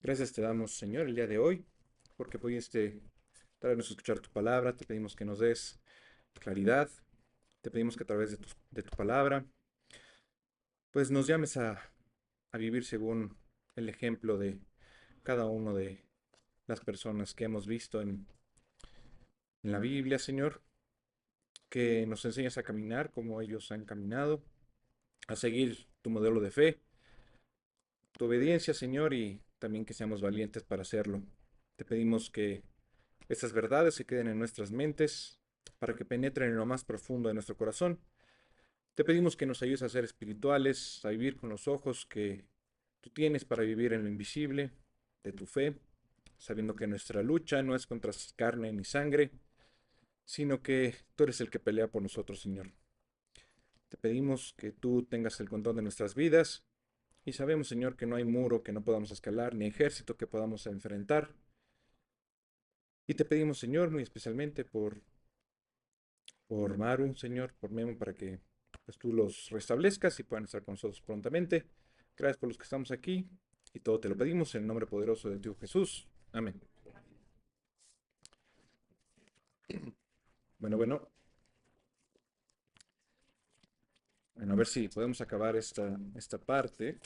Gracias te damos, Señor, el día de hoy, porque pudiste traernos a escuchar tu palabra. Te pedimos que nos des claridad. Te pedimos que a través de tu palabra, pues nos llames a vivir según el ejemplo de cada uno de las personas que hemos visto en la Biblia, Señor. Que nos enseñes a caminar como ellos han caminado, a seguir tu modelo de fe, tu obediencia, Señor, y también que seamos valientes para hacerlo. Te pedimos que estas verdades se queden en nuestras mentes para que penetren en lo más profundo de nuestro corazón. Te pedimos que nos ayudes a ser espirituales, a vivir con los ojos que tú tienes para vivir en lo invisible de tu fe, sabiendo que nuestra lucha no es contra carne ni sangre, sino que tú eres el que pelea por nosotros, Señor. Te pedimos que tú tengas el control de nuestras vidas y sabemos, Señor, que no hay muro que no podamos escalar, ni ejército que podamos enfrentar. Y te pedimos, Señor, muy especialmente por Maru, Señor, por Memo, para que pues, tú los restablezcas y puedan estar con nosotros prontamente. Gracias por los que estamos aquí y todo te lo pedimos en el nombre poderoso de tu Hijo Jesús. Amén. Bueno, bueno, bueno, a ver si podemos acabar esta parte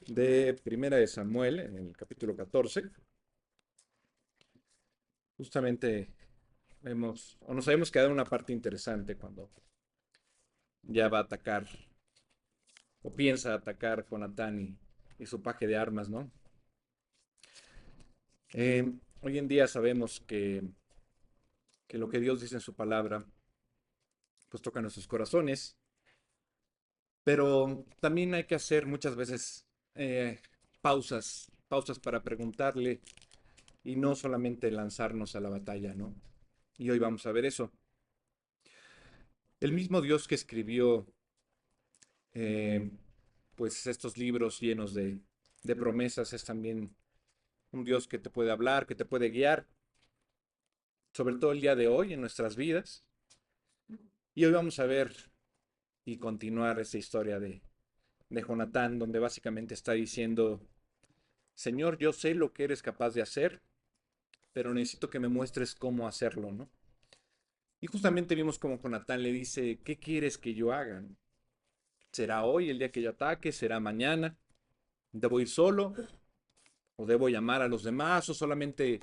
de Primera de Samuel, en el capítulo 14. Justamente o nos habíamos quedado en una parte interesante cuando ya va a atacar, o piensa atacar con Atán y su paje de armas, ¿no? Hoy en día sabemos que lo que Dios dice en su palabra, pues toca nuestros corazones, pero también hay que hacer muchas veces pausas para preguntarle y no solamente lanzarnos a la batalla, ¿no? Y hoy vamos a ver eso. El mismo Dios que escribió, eh, pues, estos libros llenos de promesas es también un Dios que te puede hablar, que te puede guiar, sobre todo el día de hoy en nuestras vidas. Y hoy vamos a ver y continuar esta historia de Jonatán, donde básicamente está diciendo, Señor, yo sé lo que eres capaz de hacer, pero necesito que me muestres cómo hacerlo, ¿no? Y justamente vimos como Jonatán le dice, ¿qué quieres que yo haga? ¿Será hoy el día que yo ataque? ¿Será mañana? ¿Debo ir solo? ¿O debo llamar a los demás? ¿O solamente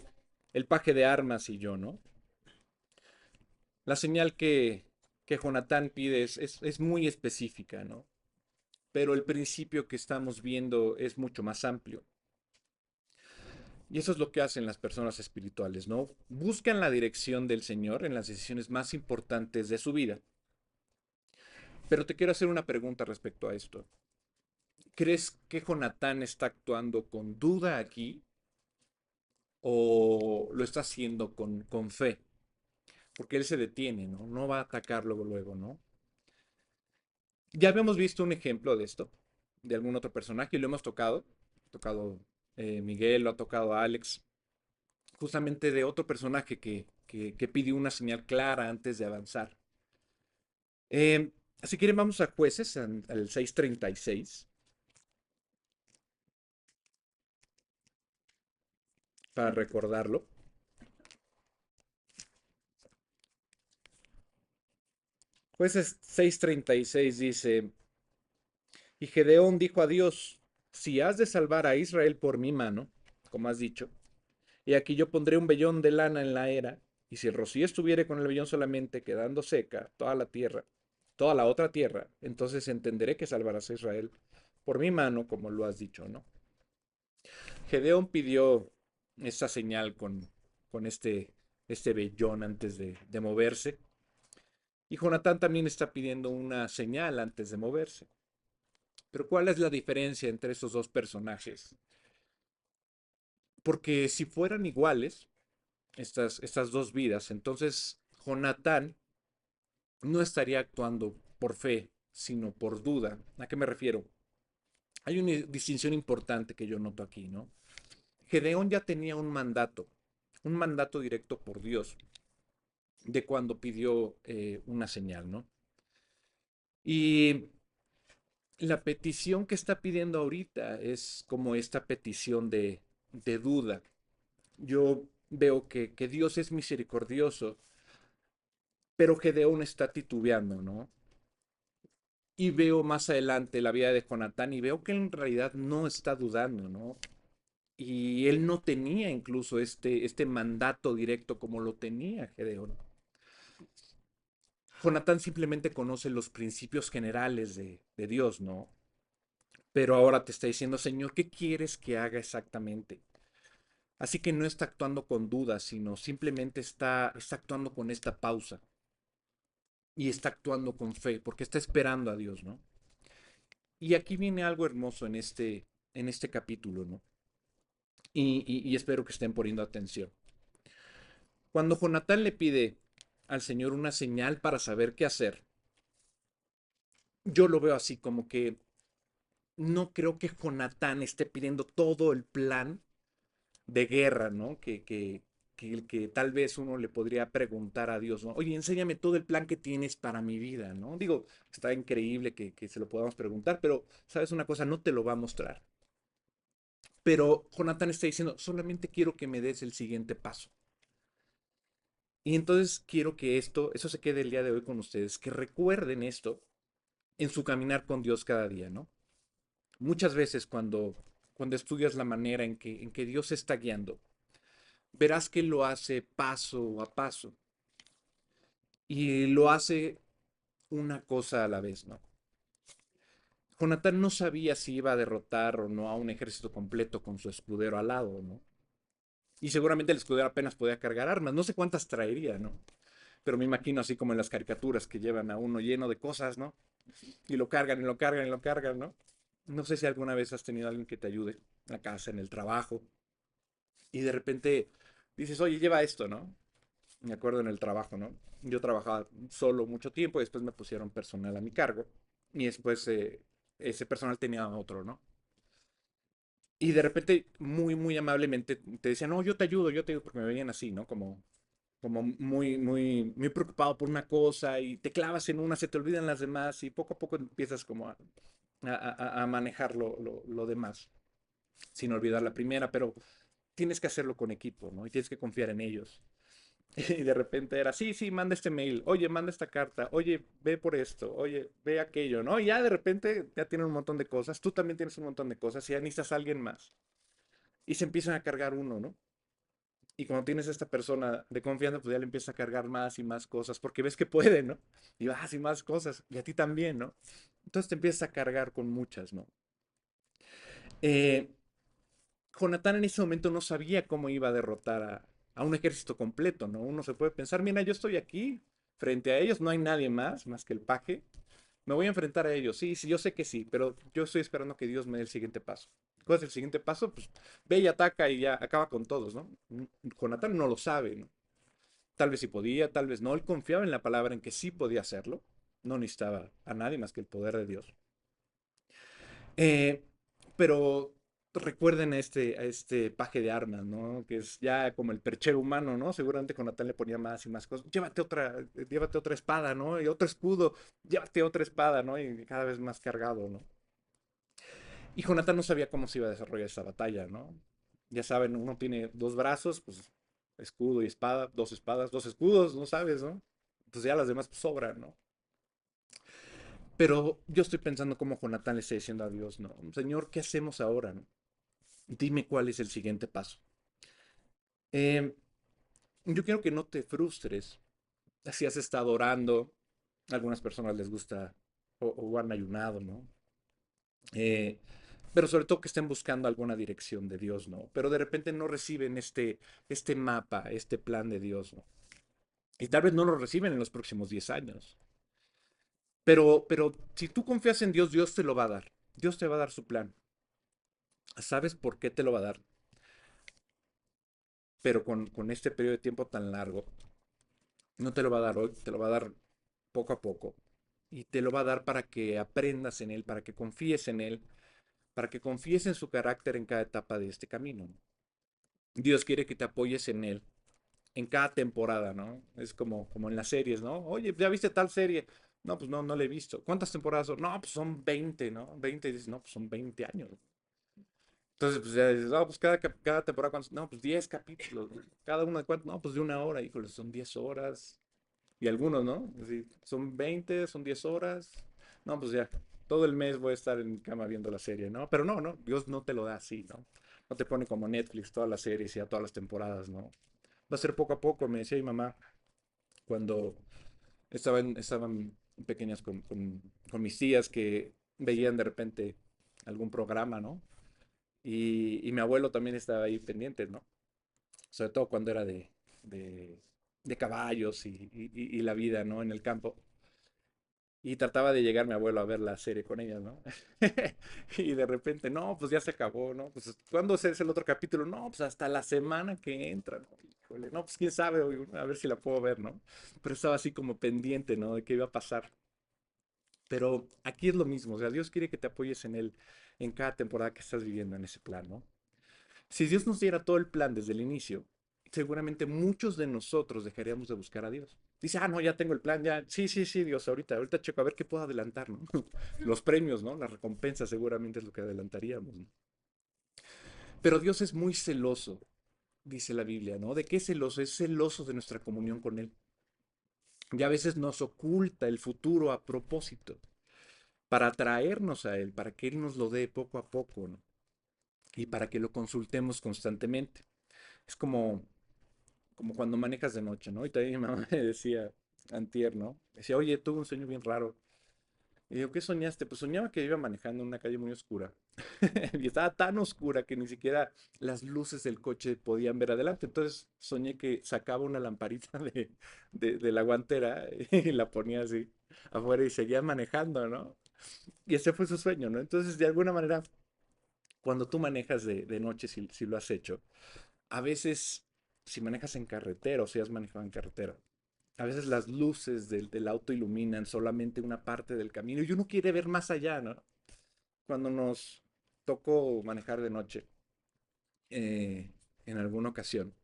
el paje de armas y yo, ¿no? La señal que Jonatán pide es muy específica, ¿no? Pero el principio que estamos viendo es mucho más amplio. Y eso es lo que hacen las personas espirituales, ¿no? Buscan la dirección del Señor en las decisiones más importantes de su vida. Pero te quiero hacer una pregunta respecto a esto. ¿Crees que Jonatán está actuando con duda aquí o lo está haciendo con fe? Porque él se detiene, ¿no? No va a atacar luego, luego, ¿no? Ya habíamos visto un ejemplo de esto, de algún otro personaje, y lo hemos tocado Miguel, lo ha tocado Alex, justamente de otro personaje que pidió una señal clara antes de avanzar. Eh, si quieren, vamos a jueces, al 6:36, para recordarlo. Jueces 6:36 dice, y Gedeón dijo a Dios, si has de salvar a Israel por mi mano, como has dicho, y aquí yo pondré un vellón de lana en la era, y si el rocío estuviere con el vellón solamente quedando seca toda la tierra, toda la otra tierra, entonces entenderé que salvarás a Israel por mi mano, como lo has dicho, ¿no? Gedeón pidió esa señal con este vellón antes de moverse, y Jonatán también está pidiendo una señal antes de moverse. Pero ¿cuál es la diferencia entre estos dos personajes? Porque si fueran iguales, estas dos vidas, entonces Jonatán no estaría actuando por fe, sino por duda. ¿A qué me refiero? Hay una distinción importante que yo noto aquí, ¿no? Gedeón ya tenía un mandato directo por Dios, de cuando pidió una señal, ¿no? Y la petición que está pidiendo ahorita es como esta petición de duda. Yo veo que Dios es misericordioso, pero Gedeón está titubeando, ¿no? Y veo más adelante la vida de Jonatán y veo que en realidad no está dudando, ¿no? Y él no tenía incluso este mandato directo como lo tenía Gedeón. Jonatán simplemente conoce los principios generales de Dios, ¿no? Pero ahora te está diciendo, Señor, ¿qué quieres que haga exactamente? Así que no está actuando con dudas, sino simplemente está actuando con esta pausa y está actuando con fe, porque está esperando a Dios, ¿no? Y aquí viene algo hermoso en este capítulo, ¿no? Y espero que estén poniendo atención. Cuando Jonatán le pide al Señor una señal para saber qué hacer, yo lo veo así como que no creo que Jonatán esté pidiendo todo el plan de guerra, ¿no? Que tal vez uno le podría preguntar a Dios, ¿no? Oye, enséñame todo el plan que tienes para mi vida, ¿no? Digo, está increíble que se lo podamos preguntar, pero, ¿sabes una cosa? No te lo va a mostrar. Pero Jonathan está diciendo, solamente quiero que me des el siguiente paso. Y entonces quiero que eso se quede el día de hoy con ustedes, que recuerden esto en su caminar con Dios cada día, ¿no? Muchas veces cuando estudias la manera en que Dios se está guiando, verás que lo hace paso a paso y lo hace una cosa a la vez, ¿no? Jonatán no sabía si iba a derrotar o no a un ejército completo con su escudero al lado, ¿no? Y seguramente el escudero apenas podía cargar armas, no sé cuántas traería, ¿no? Pero me imagino así como en las caricaturas que llevan a uno lleno de cosas, ¿no? Y lo cargan y lo cargan y lo cargan, ¿no? No sé si alguna vez has tenido a alguien que te ayude en la casa, en el trabajo, y de repente dices, oye, lleva esto, ¿no? Me acuerdo en el trabajo, ¿no? Yo trabajaba solo mucho tiempo y después me pusieron personal a mi cargo y después ese personal tenía otro, ¿no? Y de repente, muy, muy amablemente, te decían, no, yo te ayudo, porque me veían así, ¿no? Como muy, muy, muy preocupado por una cosa y te clavas en una, se te olvidan las demás y poco a poco empiezas como a manejar lo demás, sin olvidar la primera, pero tienes que hacerlo con equipo, ¿no? Y tienes que confiar en ellos. Y de repente era, sí, sí, manda este mail, oye, manda esta carta, oye, ve por esto, oye, ve aquello, ¿no? Y ya de repente ya tienen un montón de cosas, tú también tienes un montón de cosas y ya necesitas a alguien más. Y se empiezan a cargar uno, ¿no? Y cuando tienes a esta persona de confianza, pues ya le empieza a cargar más y más cosas, porque ves que puede, ¿no? Y vas y más cosas, y a ti también, ¿no? Entonces te empiezas a cargar con muchas, ¿no? Eh, Jonatán en ese momento no sabía cómo iba a derrotar a un ejército completo, ¿no? Uno se puede pensar, mira, yo estoy aquí, frente a ellos, no hay nadie más que el paje, me voy a enfrentar a ellos, sí, sí, yo sé que sí, pero yo estoy esperando que Dios me dé el siguiente paso. ¿Cuál es el siguiente paso? Pues ve y ataca y ya acaba con todos, ¿no? Jonatán no lo sabe, ¿no? Tal vez sí podía, tal vez no. Él confiaba en la palabra en que sí podía hacerlo. No necesitaba a nadie más que el poder de Dios. Eh, pero recuerden a este paje de armas, ¿no? Que es ya como el perchero humano, ¿no? Seguramente Jonatán le ponía más y más cosas. Llévate otra espada, ¿no? Y otro escudo, llévate otra espada, ¿no? Y cada vez más cargado, ¿no? Y Jonatán no sabía cómo se iba a desarrollar esa batalla, ¿no? Ya saben, uno tiene dos brazos, pues escudo y espada, dos espadas, dos escudos, no sabes, ¿no? Entonces ya las demás pues, sobran, ¿no? Pero yo estoy pensando cómo Jonatán le está diciendo a Dios, ¿no? Señor, ¿qué hacemos ahora, no? Dime cuál es el siguiente paso. Eh, yo quiero que no te frustres. Si has estado orando, a algunas personas les gusta o han ayunado, ¿no? Eh, pero sobre todo que estén buscando alguna dirección de Dios, ¿no? Pero de repente no reciben este mapa, este plan de Dios, ¿no? Y tal vez no lo reciben en los próximos 10 años. Pero si tú confías en Dios, Dios te lo va a dar. Dios te va a dar su plan. ¿Sabes por qué te lo va a dar? Pero con este periodo de tiempo tan largo, no te lo va a dar hoy, te lo va a dar poco a poco. Y te lo va a dar para que aprendas en Él, para que confíes en Él, para que confíes en su carácter en cada etapa de este camino, ¿no? Dios quiere que te apoyes en Él, en cada temporada, ¿no? Es como en las series, ¿no? Oye, ¿ya viste tal serie? No, pues no, no la he visto. ¿Cuántas temporadas son? No, pues son 20, ¿no? 20 y dices, no, pues son 20 años. Entonces, pues ya dices, no, pues cada temporada, ¿cuántos? No, pues 10 capítulos, ¿no? Cada uno de cuánto, no, pues de una hora, híjole, son 10 horas. Y algunos, ¿no? Así, son 20, son 10 horas. No, pues ya, todo el mes voy a estar en mi cama viendo la serie, ¿no? Pero no, no, Dios no te lo da así, ¿no? No te pone como Netflix todas las series y a todas las temporadas, ¿no? Va a ser poco a poco, me decía mi mamá, cuando estaban pequeñas con mis tías que veían de repente algún programa, ¿no? Y mi abuelo también estaba ahí pendiente, ¿no? Sobre todo cuando era de, de caballos y la vida, ¿no? En el campo. Y trataba de llegar mi abuelo a ver la serie con ellas, ¿no? Y de repente, no, pues ya se acabó, ¿no? Pues, ¿cuándo es el otro capítulo? No, pues hasta la semana que entra, ¿no? Híjole, no, pues quién sabe, a ver si la puedo ver, ¿no? Pero estaba así como pendiente, ¿no? De qué iba a pasar. Pero aquí es lo mismo, o sea, Dios quiere que te apoyes en Él en cada temporada que estás viviendo en ese plan, ¿no? Si Dios nos diera todo el plan desde el inicio, seguramente muchos de nosotros dejaríamos de buscar a Dios. Dice, ah, no, ya tengo el plan, ya, sí, sí, sí, Dios, ahorita checo a ver qué puedo adelantar, ¿no? Los premios, ¿no? Las recompensas seguramente es lo que adelantaríamos, ¿no? Pero Dios es muy celoso, dice la Biblia, ¿no? ¿De qué es celoso? Es celoso de nuestra comunión con Él. Y a veces nos oculta el futuro a propósito, para atraernos a Él, para que Él nos lo dé poco a poco, ¿no? Y para que lo consultemos constantemente. Es como cuando manejas de noche, ¿no? Y también mi mamá me decía, antier, ¿no? Decía, oye, tuve un sueño bien raro. Y digo, ¿qué soñaste? Pues soñaba que iba manejando en una calle muy oscura. Y estaba tan oscura que ni siquiera las luces del coche podían ver adelante. Entonces soñé que sacaba una lamparita de la guantera y la ponía así afuera y seguía manejando, ¿no? Y ese fue su sueño, ¿no? Entonces, de alguna manera, cuando tú manejas de noche, si lo has hecho, a veces, si manejas en carretera o si has manejado en carretera, a veces las luces del auto iluminan solamente una parte del camino y uno quiere ver más allá, ¿no? Cuando nos tocó manejar de noche, en alguna ocasión,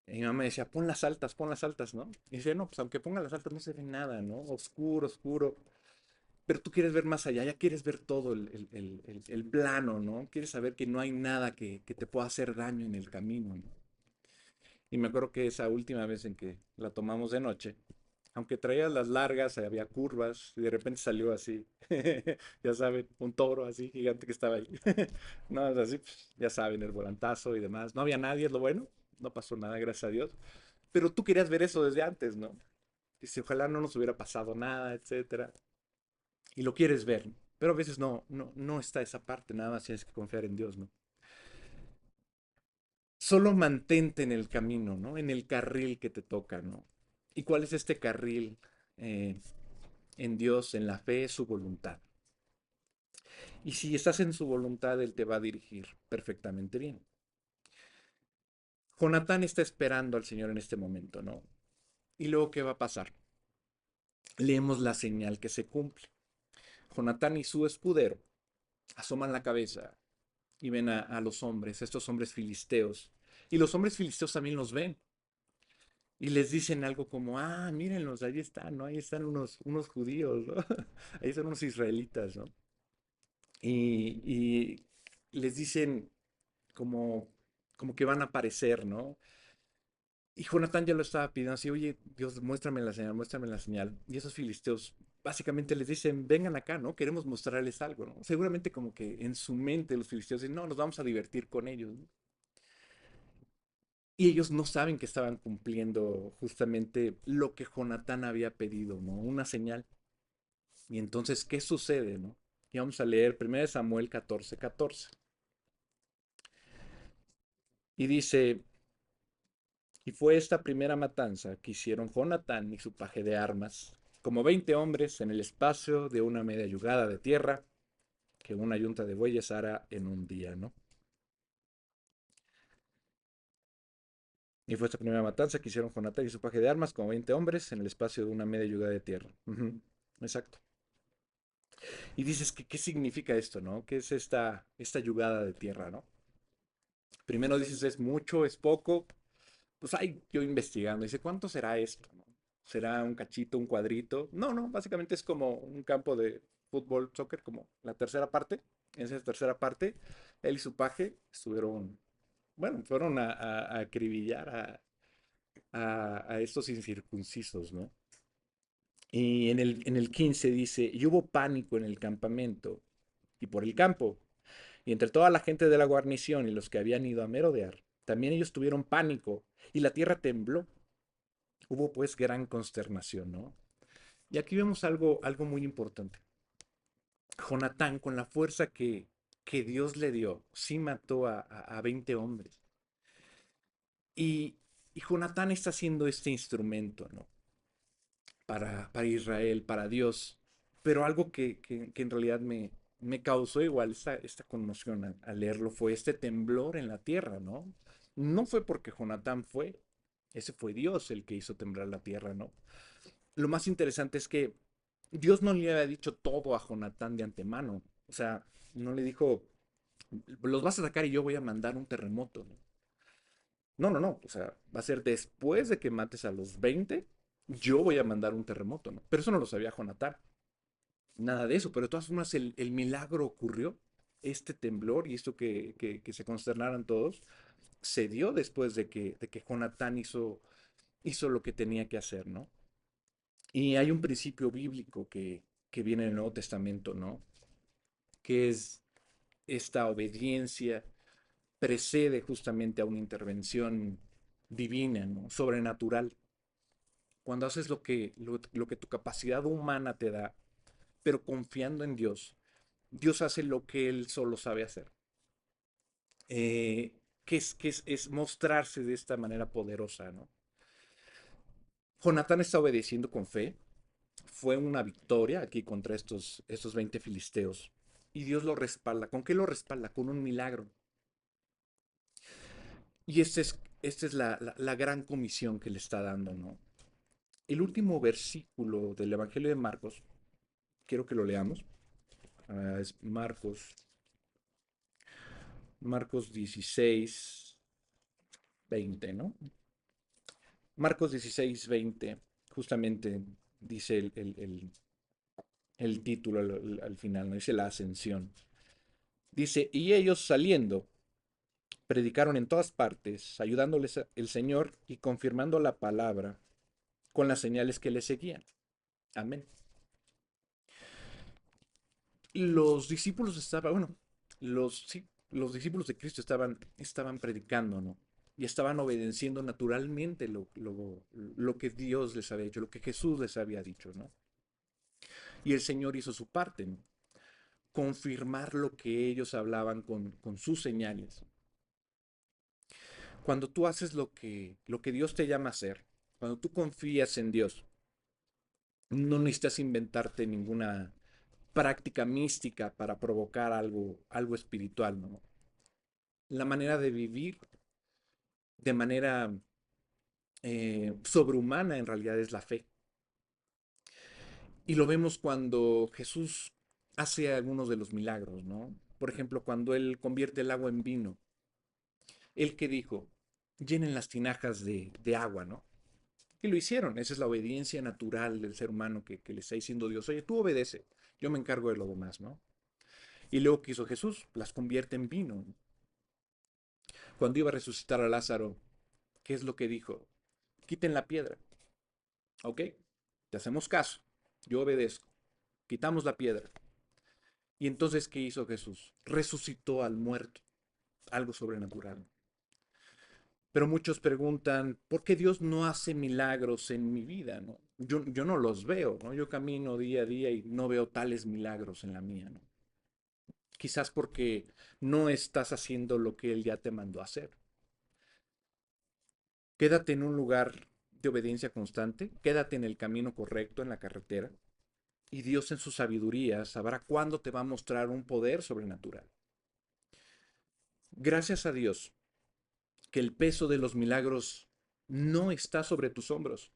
mi mamá me decía, pon las altas, ¿no? Y decía, no, pues aunque ponga las altas no se ve nada, ¿no? Oscuro, oscuro. Pero tú quieres ver más allá, ya quieres ver todo el plano, ¿no? Quieres saber que no hay nada que te pueda hacer daño en el camino, ¿no? Y me acuerdo que esa última vez en que la tomamos de noche, aunque traía las largas, había curvas, y de repente salió así, ya saben, un toro así gigante que estaba ahí. No, es así, pues, ya saben, el volantazo y demás. No había nadie, es lo bueno, no pasó nada, gracias a Dios. Pero tú querías ver eso desde antes, ¿no? Dice, ojalá no nos hubiera pasado nada, etcétera. Y lo quieres ver, pero a veces no está esa parte, nada más tienes que confiar en Dios, ¿no? Solo mantente en el camino, ¿no? En el carril que te toca, ¿no? ¿Y cuál es este carril? Eh, en Dios, en la fe, su voluntad. Y si estás en su voluntad, Él te va a dirigir perfectamente bien. Jonatán está esperando al Señor en este momento, ¿no? Y luego, ¿qué va a pasar? Leemos la señal que se cumple. Jonatán y su escudero asoman la cabeza y ven a los hombres, estos hombres filisteos. Y los hombres filisteos también los ven. Y les dicen algo como, ah, mírenlos, ahí están, ¿no? Ahí están unos judíos, ¿no? Ahí están unos israelitas, ¿no? Y les dicen como, como que van a aparecer, ¿no? Y Jonatán ya lo estaba pidiendo así, oye, Dios, muéstrame la señal, muéstrame la señal. Y esos filisteos básicamente les dicen, vengan acá, ¿no? Queremos mostrarles algo, ¿no? Seguramente como que en su mente los filisteos dicen, no, nos vamos a divertir con ellos, ¿no? Y ellos no saben que estaban cumpliendo justamente lo que Jonatán había pedido, ¿no? Una señal. Y entonces, ¿qué sucede, no? Y vamos a leer 1 Samuel 14:14. Y dice, y fue esta primera matanza que hicieron Jonatán y su paje de armas, como 20 hombres en el espacio de una media yugada de tierra, que una yunta de bueyes hará en un día, ¿no? Y fue esta primera matanza que hicieron Jonatán y su paje de armas, como 20 hombres en el espacio de una media yugada de tierra. Ujú, exacto. Y dices, ¿qué significa esto, no? ¿Qué es esta yugada de tierra, no? Primero dices, ¿es mucho, es poco? Pues ahí yo investigando, dice, ¿cuánto será esto, no? ¿Será un cachito, un cuadrito? No, no, básicamente es como un campo de fútbol, soccer, como la tercera parte. En esa tercera parte, él y su paje estuvieron, bueno, fueron a acribillar a estos incircuncisos, ¿no? Y en el 15 dice, y hubo pánico en el campamento y por el campo, y entre toda la gente de la guarnición y los que habían ido a merodear, también ellos tuvieron pánico, y la tierra tembló. Hubo pues gran consternación, ¿no? Y aquí vemos algo muy importante. Jonatán, con la fuerza que Dios le dio, sí mató a 20 hombres. Y, y Jonatán está haciendo este instrumento, ¿no? Para Israel, para Dios. Pero algo que en realidad me causó igual esta conmoción al leerlo fue este temblor en la tierra, ¿no? No fue porque Jonatán fue, ese fue Dios el que hizo temblar la tierra, ¿no? Lo más interesante es que Dios no le había dicho todo a Jonatán de antemano. O sea, no le dijo, los vas a sacar y yo voy a mandar un terremoto, ¿no? No, no, no. O sea, va a ser después de que mates a los 20, yo voy a mandar un terremoto, ¿no? Pero eso no lo sabía Jonatán. Nada de eso. Pero de todas formas, el milagro ocurrió. Este temblor y esto que se consternaran todos, se dio después de que Jonatán hizo lo que tenía que hacer, ¿no? Y hay un principio bíblico que viene en el Nuevo Testamento, ¿no? Que es esta obediencia precede justamente a una intervención divina, ¿no? Sobrenatural. Cuando haces lo que tu capacidad humana te da, pero confiando en Dios, Dios hace lo que Él solo sabe hacer. Que es mostrarse de esta manera poderosa, ¿no? Jonatán está obedeciendo con fe. Fue una victoria aquí contra estos 20 filisteos. Y Dios lo respalda. ¿Con qué lo respalda? Con un milagro. Y esta es la gran comisión que le está dando, ¿no? El último versículo del Evangelio de Marcos, quiero que lo leamos. Es Marcos 16, 20, ¿no? Marcos 16, 20, justamente dice el título al final, ¿no? Dice la ascensión. Dice, y ellos saliendo, predicaron en todas partes, ayudándoles el Señor y confirmando la palabra con las señales que le seguían. Amén. Los discípulos estaban, bueno, sí, los discípulos de Cristo estaban predicando, ¿no? Y estaban obedeciendo naturalmente lo que Dios les había dicho, lo que Jesús les había dicho, ¿no? Y el Señor hizo su parte, ¿no? Confirmar lo que ellos hablaban con sus señales. Cuando tú haces lo que Dios te llama a hacer, cuando tú confías en Dios, no necesitas inventarte ninguna práctica mística para provocar algo espiritual, ¿no? La manera de vivir de manera sobrehumana en realidad es la fe. Y lo vemos cuando Jesús hace algunos de los milagros, ¿no? Por ejemplo, cuando Él convierte el agua en vino, Él que dijo, llenen las tinajas de agua, ¿no? Que lo hicieron, esa es la obediencia natural del ser humano que le está diciendo Dios, oye, tú obedece, yo me encargo de lo demás, ¿no? Y luego que hizo Jesús, las convierte en vino. Cuando iba a resucitar a Lázaro, ¿qué es lo que dijo? Quiten la piedra, ¿ok? Te hacemos caso, yo obedezco, quitamos la piedra. Y entonces, ¿qué hizo Jesús? Resucitó al muerto, algo sobrenatural. Pero muchos preguntan, ¿por qué Dios no hace milagros en mi vida? ¿No? Yo no los veo, ¿no? Yo camino día a día y no veo tales milagros en la mía, ¿no? Quizás porque no estás haciendo lo que Él ya te mandó a hacer. Quédate en un lugar de obediencia constante, quédate en el camino correcto, en la carretera, y Dios en su sabiduría sabrá cuándo te va a mostrar un poder sobrenatural. Gracias a Dios que el peso de los milagros no está sobre tus hombros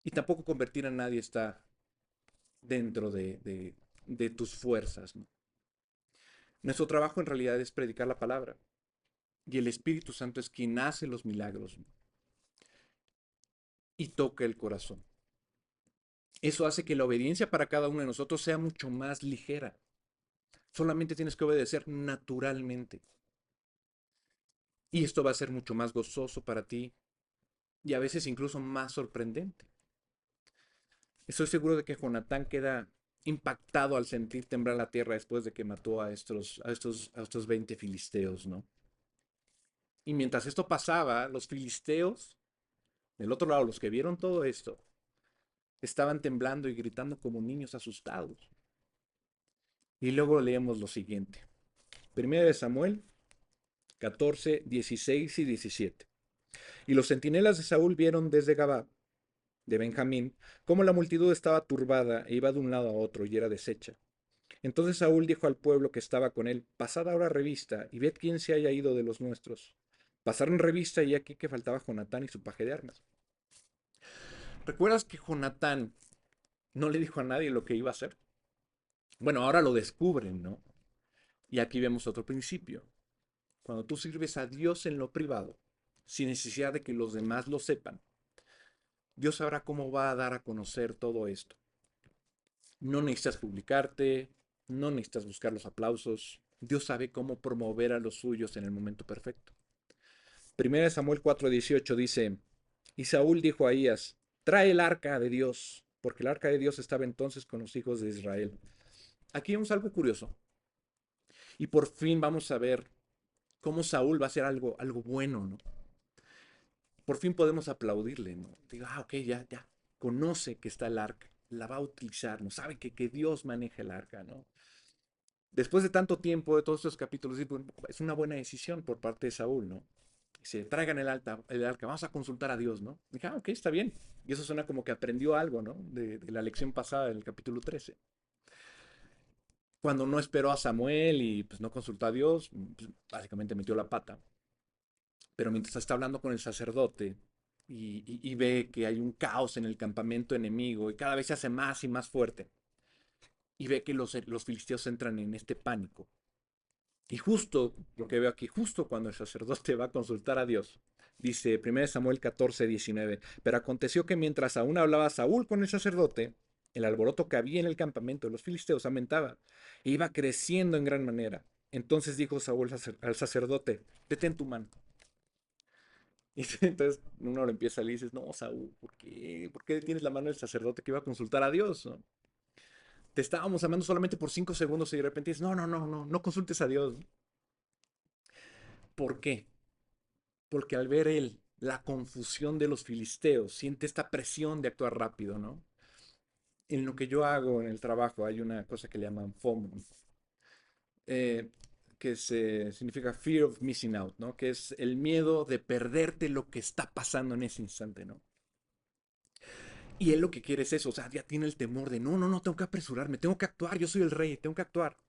y tampoco convertir a nadie está dentro de tus fuerzas, ¿no? Nuestro trabajo en realidad es predicar la palabra y el Espíritu Santo es quien hace los milagros, ¿no? y toca el corazón. Eso hace que la obediencia para cada uno de nosotros sea mucho más ligera. Solamente tienes que obedecer naturalmente. Y esto va a ser mucho más gozoso para ti y a veces incluso más sorprendente. Estoy seguro de que Jonatán queda impactado al sentir temblar la tierra después de que mató a estos 20 filisteos, ¿no? Y mientras esto pasaba, los filisteos, del otro lado, los que vieron todo esto, estaban temblando y gritando como niños asustados. Y luego leemos lo siguiente. Primera de Samuel 14, 16 y 17. Y los centinelas de Saúl vieron desde Gabá de Benjamín cómo la multitud estaba turbada e iba de un lado a otro y era deshecha. Entonces Saúl dijo al pueblo que estaba con él, pasad ahora revista y ved quién se haya ido de los nuestros. Pasaron revista y aquí que faltaba Jonatán y su paje de armas. ¿Recuerdas que Jonatán no le dijo a nadie lo que iba a hacer? Bueno, ahora lo descubren, ¿no? Y aquí vemos otro principio. Cuando tú sirves a Dios en lo privado, sin necesidad de que los demás lo sepan, Dios sabrá cómo va a dar a conocer todo esto. No necesitas publicarte, no necesitas buscar los aplausos. Dios sabe cómo promover a los suyos en el momento perfecto. Primera Samuel 4:18 dice, y Saúl dijo a Ahías, trae el arca de Dios, porque el arca de Dios estaba entonces con los hijos de Israel. Aquí vemos algo curioso. Y por fin vamos a ver cómo Saúl va a hacer algo bueno, ¿no? Por fin podemos aplaudirle, ¿no? Digo, ok, ya, conoce que está el arca, la va a utilizar, ¿no? Sabe que Dios maneja el arca, ¿no? Después de tanto tiempo, de todos estos capítulos, es una buena decisión por parte de Saúl, ¿no? Se traigan el arca, vamos a consultar a Dios, ¿no? Dije, ok, está bien. Y eso suena como que aprendió algo, ¿no? De la lección pasada del capítulo 13. Cuando no esperó a Samuel y pues no consultó a Dios, pues, básicamente metió la pata. Pero mientras está hablando con el sacerdote y ve que hay un caos en el campamento enemigo y cada vez se hace más y más fuerte, y ve que los filisteos entran en este pánico. Y justo lo que veo aquí, justo cuando el sacerdote va a consultar a Dios, dice 1 Samuel 14, 19, pero aconteció que mientras aún hablaba Saúl con el sacerdote, el alboroto que había en el campamento de los filisteos aumentaba e iba creciendo en gran manera. Entonces dijo Saúl al sacerdote, detén tu mano. Y entonces uno lo empieza a leer y dices, no, Saúl, ¿por qué? ¿Por qué tienes la mano del sacerdote que iba a consultar a Dios? ¿No? Te estábamos amando solamente por 5 segundos y de repente dices, no consultes a Dios. ¿Por qué? Porque al ver él la confusión de los filisteos, siente esta presión de actuar rápido, ¿no? En lo que yo hago en el trabajo hay una cosa que le llaman FOMO, eh, que significa Fear of Missing Out, ¿no? Que es el miedo de perderte lo que está pasando en ese instante, ¿no? Y él lo que quiere es eso, o sea, ya tiene el temor de, no, tengo que apresurarme, tengo que actuar, yo soy el rey, tengo que actuar.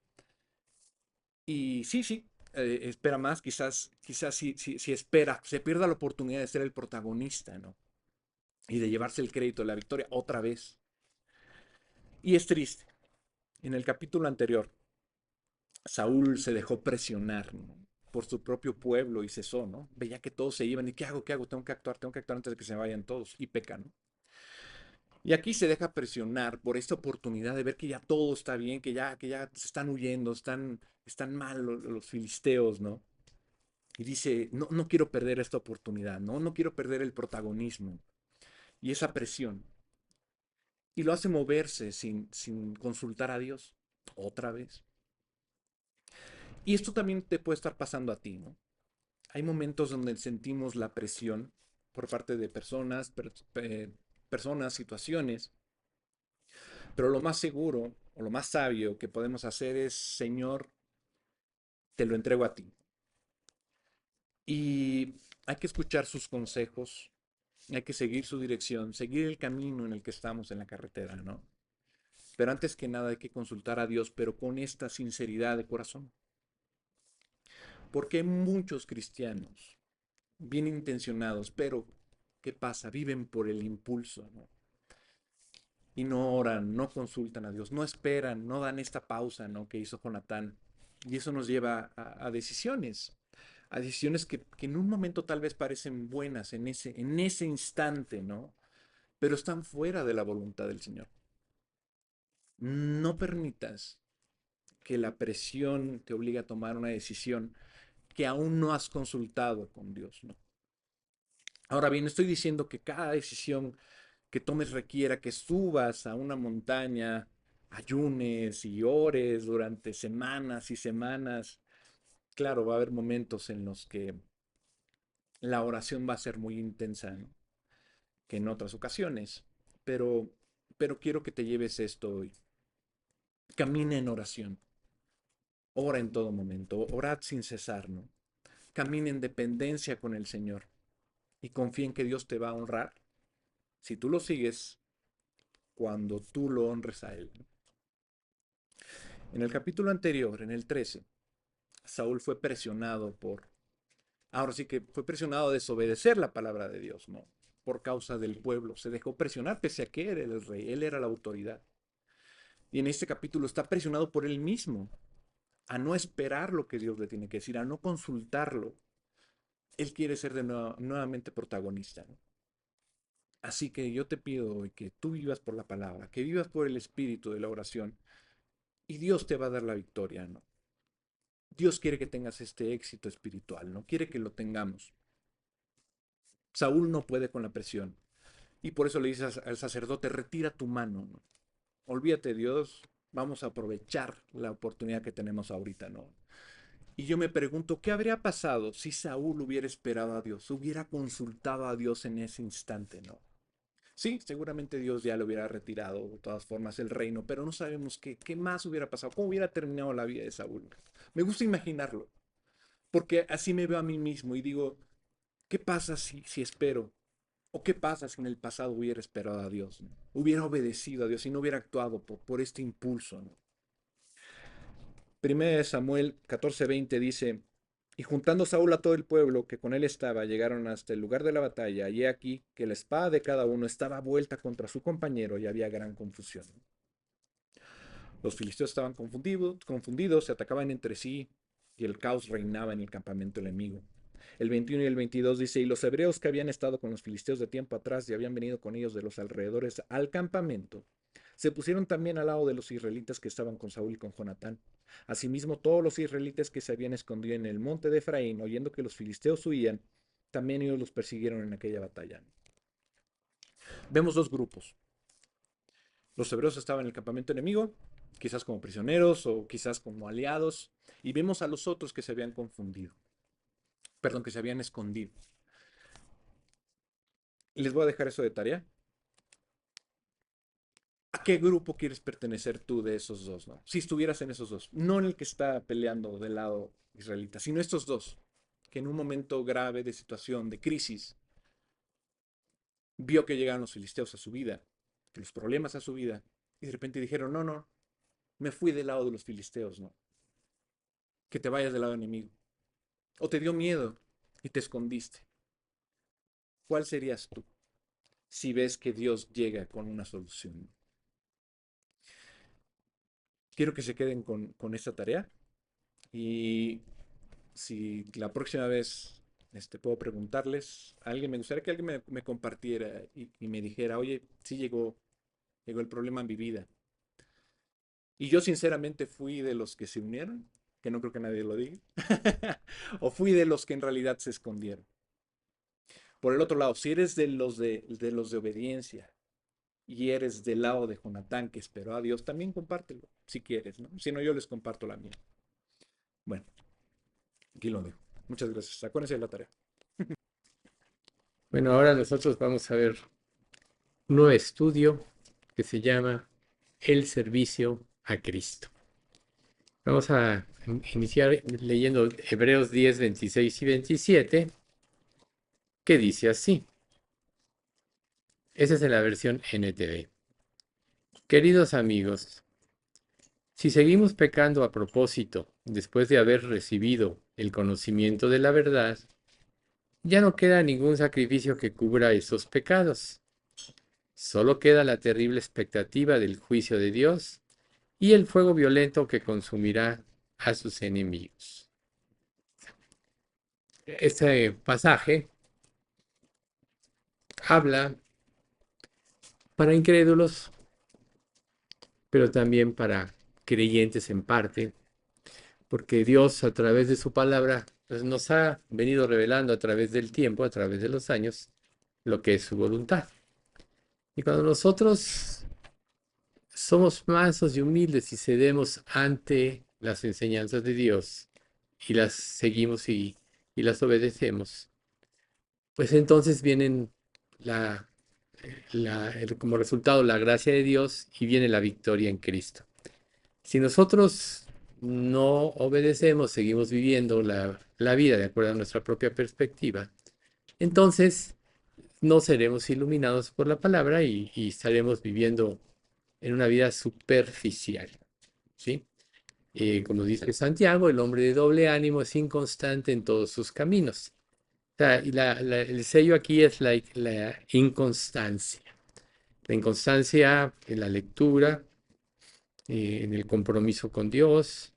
Y sí, espera más, quizás si espera, se pierda la oportunidad de ser el protagonista, ¿no? Y de llevarse el crédito de la victoria otra vez. Y es triste. En el capítulo anterior, Saúl se dejó presionar, ¿no? Por su propio pueblo y cesó, ¿no? Veía que todos se iban y ¿qué hago? ¿Qué hago? Tengo que actuar antes de que se vayan todos y pecan, ¿no? Y aquí se deja presionar por esta oportunidad de ver que ya todo está bien, que ya se están huyendo, están mal los filisteos, ¿no? Y dice, no quiero perder esta oportunidad, no quiero perder el protagonismo y esa presión. Y lo hace moverse sin consultar a Dios otra vez. Y esto también te puede estar pasando a ti, ¿no? Hay momentos donde sentimos la presión por parte de personas, situaciones, pero lo más seguro o lo más sabio que podemos hacer es, Señor, te lo entrego a ti. Y hay que escuchar sus consejos, hay que seguir su dirección, seguir el camino en el que estamos en la carretera, ¿no? Pero antes que nada hay que consultar a Dios, pero con esta sinceridad de corazón. Porque hay muchos cristianos bien intencionados, pero ¿qué pasa? Viven por el impulso, ¿no? Y no oran, no consultan a Dios, no esperan, no dan esta pausa, ¿no? Que hizo Jonatán. Y eso nos lleva a decisiones que en un momento tal vez parecen buenas en ese instante, ¿no? pero están fuera de la voluntad del Señor. No permitas que la presión te obligue a tomar una decisión que aún no has consultado con Dios, ¿no? Ahora bien, estoy diciendo que cada decisión que tomes requiera que subas a una montaña, ayunes y ores durante semanas y semanas. Claro, va a haber momentos en los que la oración va a ser muy intensa, ¿no? Que en otras ocasiones, pero, pero quiero que te lleves esto hoy. Camina en oración, ora en todo momento, orad sin cesar, ¿no? Camina en dependencia con el Señor y confía en que Dios te va a honrar si tú lo sigues cuando tú lo honres a Él. En el capítulo anterior, en el 13, Saúl fue presionado ahora sí que fue presionado a desobedecer la palabra de Dios, ¿no? Por causa del pueblo. Se dejó presionar pese a que era el rey, él era la autoridad. Y en este capítulo está presionado por él mismo a no esperar lo que Dios le tiene que decir, a no consultarlo. Él quiere ser nuevamente protagonista, ¿no? Así que yo te pido hoy que tú vivas por la palabra, que vivas por el espíritu de la oración y Dios te va a dar la victoria, ¿no? Dios quiere que tengas este éxito espiritual, no quiere que lo tengamos. Saúl no puede con la presión y por eso le dice al sacerdote, retira tu mano, ¿no? Olvídate, Dios, vamos a aprovechar la oportunidad que tenemos ahorita, ¿no? Y yo me pregunto, ¿qué habría pasado si Saúl hubiera esperado a Dios, hubiera consultado a Dios en ese instante, ¿no? Sí, seguramente Dios ya lo hubiera retirado de todas formas el reino, pero no sabemos qué más hubiera pasado, cómo hubiera terminado la vida de Saúl. Me gusta imaginarlo, porque así me veo a mí mismo y digo, ¿qué pasa si espero? ¿O qué pasa si en el pasado hubiera esperado a Dios, ¿no? Hubiera obedecido a Dios y no hubiera actuado por este impulso, ¿no? Primera de Samuel 14:20 dice, y juntando Saúl a todo el pueblo que con él estaba, llegaron hasta el lugar de la batalla, y he aquí que la espada de cada uno estaba vuelta contra su compañero y había gran confusión. Los filisteos estaban confundidos, se atacaban entre sí y el caos reinaba en el campamento enemigo. El 21 y el 22 dice, y los hebreos que habían estado con los filisteos de tiempo atrás y habían venido con ellos de los alrededores al campamento, se pusieron también al lado de los israelitas que estaban con Saúl y con Jonatán. Asimismo, todos los israelitas que se habían escondido en el monte de Efraín, oyendo que los filisteos huían, también ellos los persiguieron en aquella batalla. Vemos dos grupos. Los hebreos estaban en el campamento enemigo, quizás como prisioneros o quizás como aliados, y vemos a los otros que se habían confundido, perdón, que se habían escondido. Y les voy a dejar eso de tarea. ¿A qué grupo quieres pertenecer tú de esos dos, no? Si estuvieras en esos dos, no en el que está peleando del lado israelita, sino estos dos, que en un momento grave de situación, de crisis, vio que llegaban los filisteos a su vida, que los problemas a su vida, y de repente dijeron, no, no, me fui del lado de los filisteos, ¿no? Que te vayas del lado enemigo. O te dio miedo y te escondiste. ¿Cuál serías tú si ves que Dios llega con una solución? Quiero que se queden con esta tarea y si la próxima vez puedo preguntarles a alguien, me gustaría que alguien me compartiera y me dijera, oye, sí llegó el problema en mi vida. Y yo sinceramente fui de los que se unieron, que no creo que nadie lo diga, o fui de los que en realidad se escondieron. Por el otro lado, si eres de los de obediencia y eres del lado de Jonatán que esperó a Dios, también compártelo, si quieres, ¿no? Si no, yo les comparto la mía. Bueno, aquí lo dejo. Muchas gracias. Acuérdense de la tarea. Bueno, ahora nosotros vamos a ver un nuevo estudio que se llama El servicio a Cristo. Vamos a iniciar leyendo Hebreos 10, 26 y 27, que dice así. Esa es en la versión NTV. Queridos amigos, si seguimos pecando a propósito después de haber recibido el conocimiento de la verdad, ya no queda ningún sacrificio que cubra esos pecados. Solo queda la terrible expectativa del juicio de Dios y el fuego violento que consumirá a sus enemigos. Este pasaje habla para incrédulos, pero también para creyentes en parte, porque Dios a través de su palabra pues, nos ha venido revelando a través del tiempo, a través de los años, lo que es su voluntad. Y cuando nosotros somos mansos y humildes y cedemos ante las enseñanzas de Dios y las seguimos y las obedecemos, pues entonces vienen la, como resultado la gracia de Dios y viene la victoria en Cristo. Si nosotros no obedecemos, seguimos viviendo la vida de acuerdo a nuestra propia perspectiva, entonces no seremos iluminados por la palabra y estaremos viviendo en una vida superficial, ¿sí? Como dice Santiago, el hombre de doble ánimo es inconstante en todos sus caminos. O sea, y el sello aquí es la inconstancia. La inconstancia en la lectura, en el compromiso con Dios.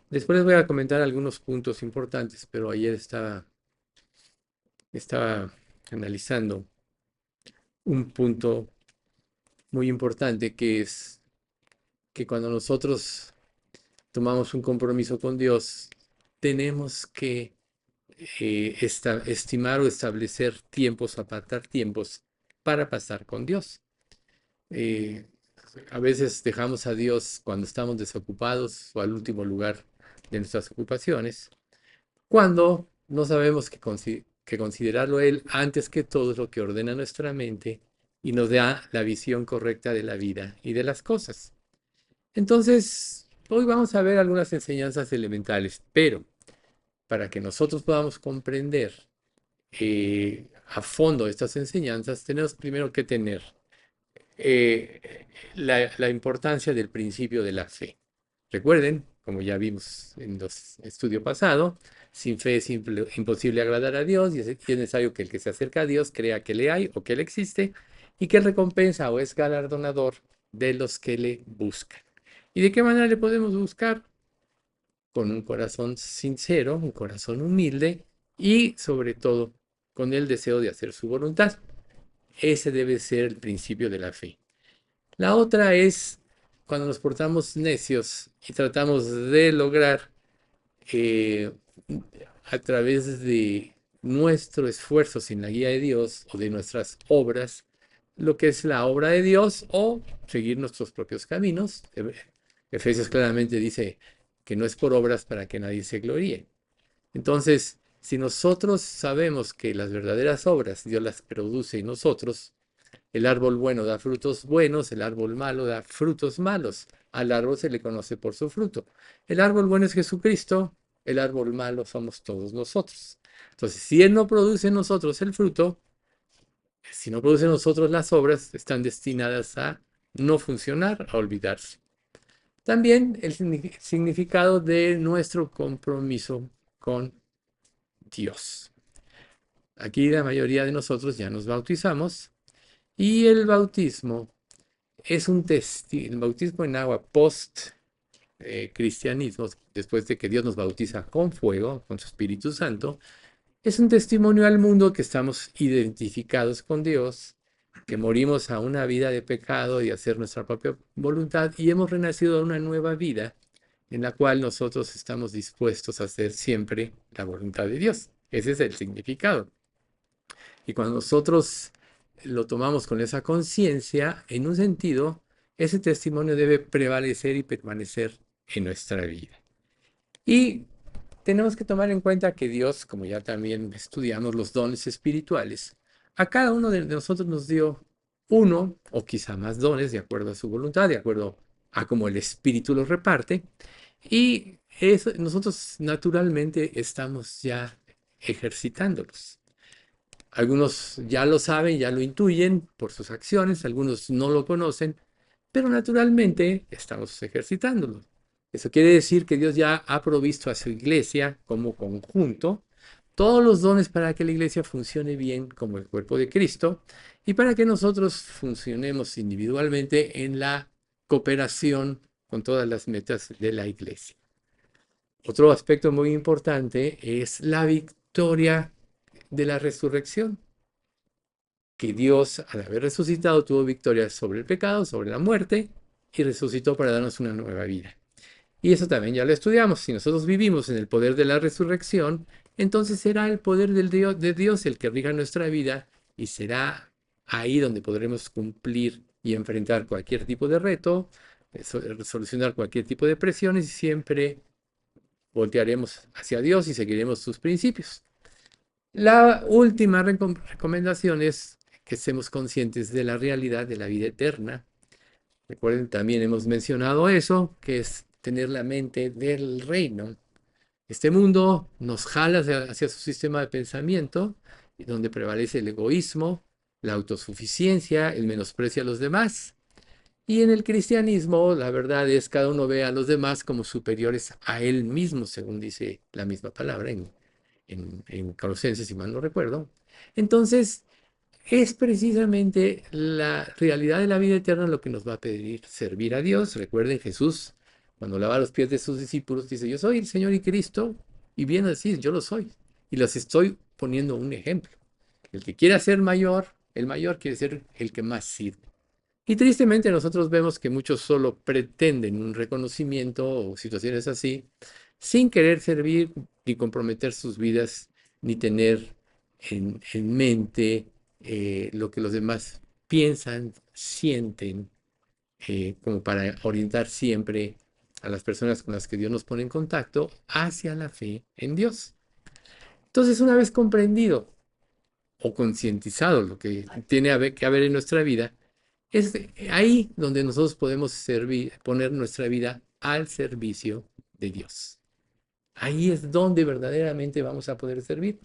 Después les voy a comentar algunos puntos importantes, pero ayer estaba analizando un punto muy importante que es que cuando nosotros tomamos un compromiso con Dios, tenemos que estimar o establecer tiempos, apartar tiempos para pasar con Dios. Eh, a veces dejamos a Dios cuando estamos desocupados o al último lugar de nuestras ocupaciones, cuando no sabemos que considerarlo Él antes que todo es lo que ordena nuestra mente y nos da la visión correcta de la vida y de las cosas. Entonces, hoy vamos a ver algunas enseñanzas elementales, pero para que nosotros podamos comprender a fondo estas enseñanzas, tenemos primero que tener la importancia del principio de la fe. Recuerden, como ya vimos en los estudios pasados, sin fe es imposible agradar a Dios y es necesario que el que se acerca a Dios crea que le hay o que Él existe y que recompensa o es galardonador de los que le buscan. ¿Y de qué manera le podemos buscar? Con un corazón sincero, un corazón humilde y sobre todo con el deseo de hacer su voluntad. Ese debe ser el principio de la fe. La otra es cuando nos portamos necios y tratamos de lograr eh, a través de nuestro esfuerzo sin la guía de Dios o de nuestras obras, lo que es la obra de Dios o seguir nuestros propios caminos. Efesios claramente dice que no es por obras para que nadie se gloríe. Entonces, si nosotros sabemos que las verdaderas obras Dios las produce en nosotros, el árbol bueno da frutos buenos, el árbol malo da frutos malos. Al árbol se le conoce por su fruto. El árbol bueno es Jesucristo, el árbol malo somos todos nosotros. Entonces, si Él no produce en nosotros el fruto, si no produce en nosotros las obras, están destinadas a no funcionar, a olvidarse. También el significado de nuestro compromiso con Dios. Aquí la mayoría de nosotros ya nos bautizamos y el bautismo es el bautismo en agua post cristianismo, después de que Dios nos bautiza con fuego, con su Espíritu Santo, es un testimonio al mundo que estamos identificados con Dios, que morimos a una vida de pecado y hacer nuestra propia voluntad y hemos renacido a una nueva vida en la cual nosotros estamos dispuestos a hacer siempre la voluntad de Dios. Ese es el significado. Y cuando nosotros lo tomamos con esa conciencia, en un sentido, ese testimonio debe prevalecer y permanecer en nuestra vida. Y tenemos que tomar en cuenta que Dios, como ya también estudiamos los dones espirituales, a cada uno de nosotros nos dio uno o quizá más dones de acuerdo a su voluntad, de acuerdo a cómo el Espíritu los reparte. Y eso, nosotros naturalmente estamos ya ejercitándolos. Algunos ya lo saben, ya lo intuyen por sus acciones, algunos no lo conocen, pero naturalmente estamos ejercitándolo. Eso quiere decir que Dios ya ha provisto a su iglesia como conjunto todos los dones para que la iglesia funcione bien como el cuerpo de Cristo y para que nosotros funcionemos individualmente en la cooperación con todas las metas de la iglesia. Otro aspecto muy importante es la victoria de la resurrección. que Dios, al haber resucitado, tuvo victoria sobre el pecado, sobre la muerte, y resucitó para darnos una nueva vida. Y eso también ya lo estudiamos. Si nosotros vivimos en el poder de la resurrección, entonces será el poder de Dios el que rija nuestra vida y será ahí donde podremos cumplir y enfrentar cualquier tipo de reto, solucionar cualquier tipo de presiones y siempre voltearemos hacia Dios y seguiremos sus principios. La última recomendación es que estemos conscientes de la realidad de la vida eterna. Recuerden, también hemos mencionado eso, que es tener la mente del reino. Este mundo nos jala hacia su sistema de pensamiento, donde prevalece el egoísmo, la autosuficiencia, el menosprecio a los demás. Y en el cristianismo, la verdad es cada uno ve a los demás como superiores a él mismo, según dice la misma palabra en Colosenses, si mal no recuerdo. Entonces, es precisamente la realidad de la vida eterna lo que nos va a pedir servir a Dios. Recuerden, Jesús, cuando lava los pies de sus discípulos, dice, yo soy el Señor y Cristo, y bien así, yo lo soy. Y les estoy poniendo un ejemplo. El que quiera ser mayor, el mayor quiere ser el que más sirve. Y tristemente nosotros vemos que muchos solo pretenden un reconocimiento o situaciones así, sin querer servir ni comprometer sus vidas, ni tener en mente lo que los demás piensan, sienten, como para orientar siempre a las personas con las que Dios nos pone en contacto hacia la fe en Dios. Entonces, una vez comprendido o concientizado lo que tiene que haber en nuestra vida, es ahí donde nosotros podemos poner nuestra vida al servicio de Dios. Ahí es donde verdaderamente vamos a poder servir.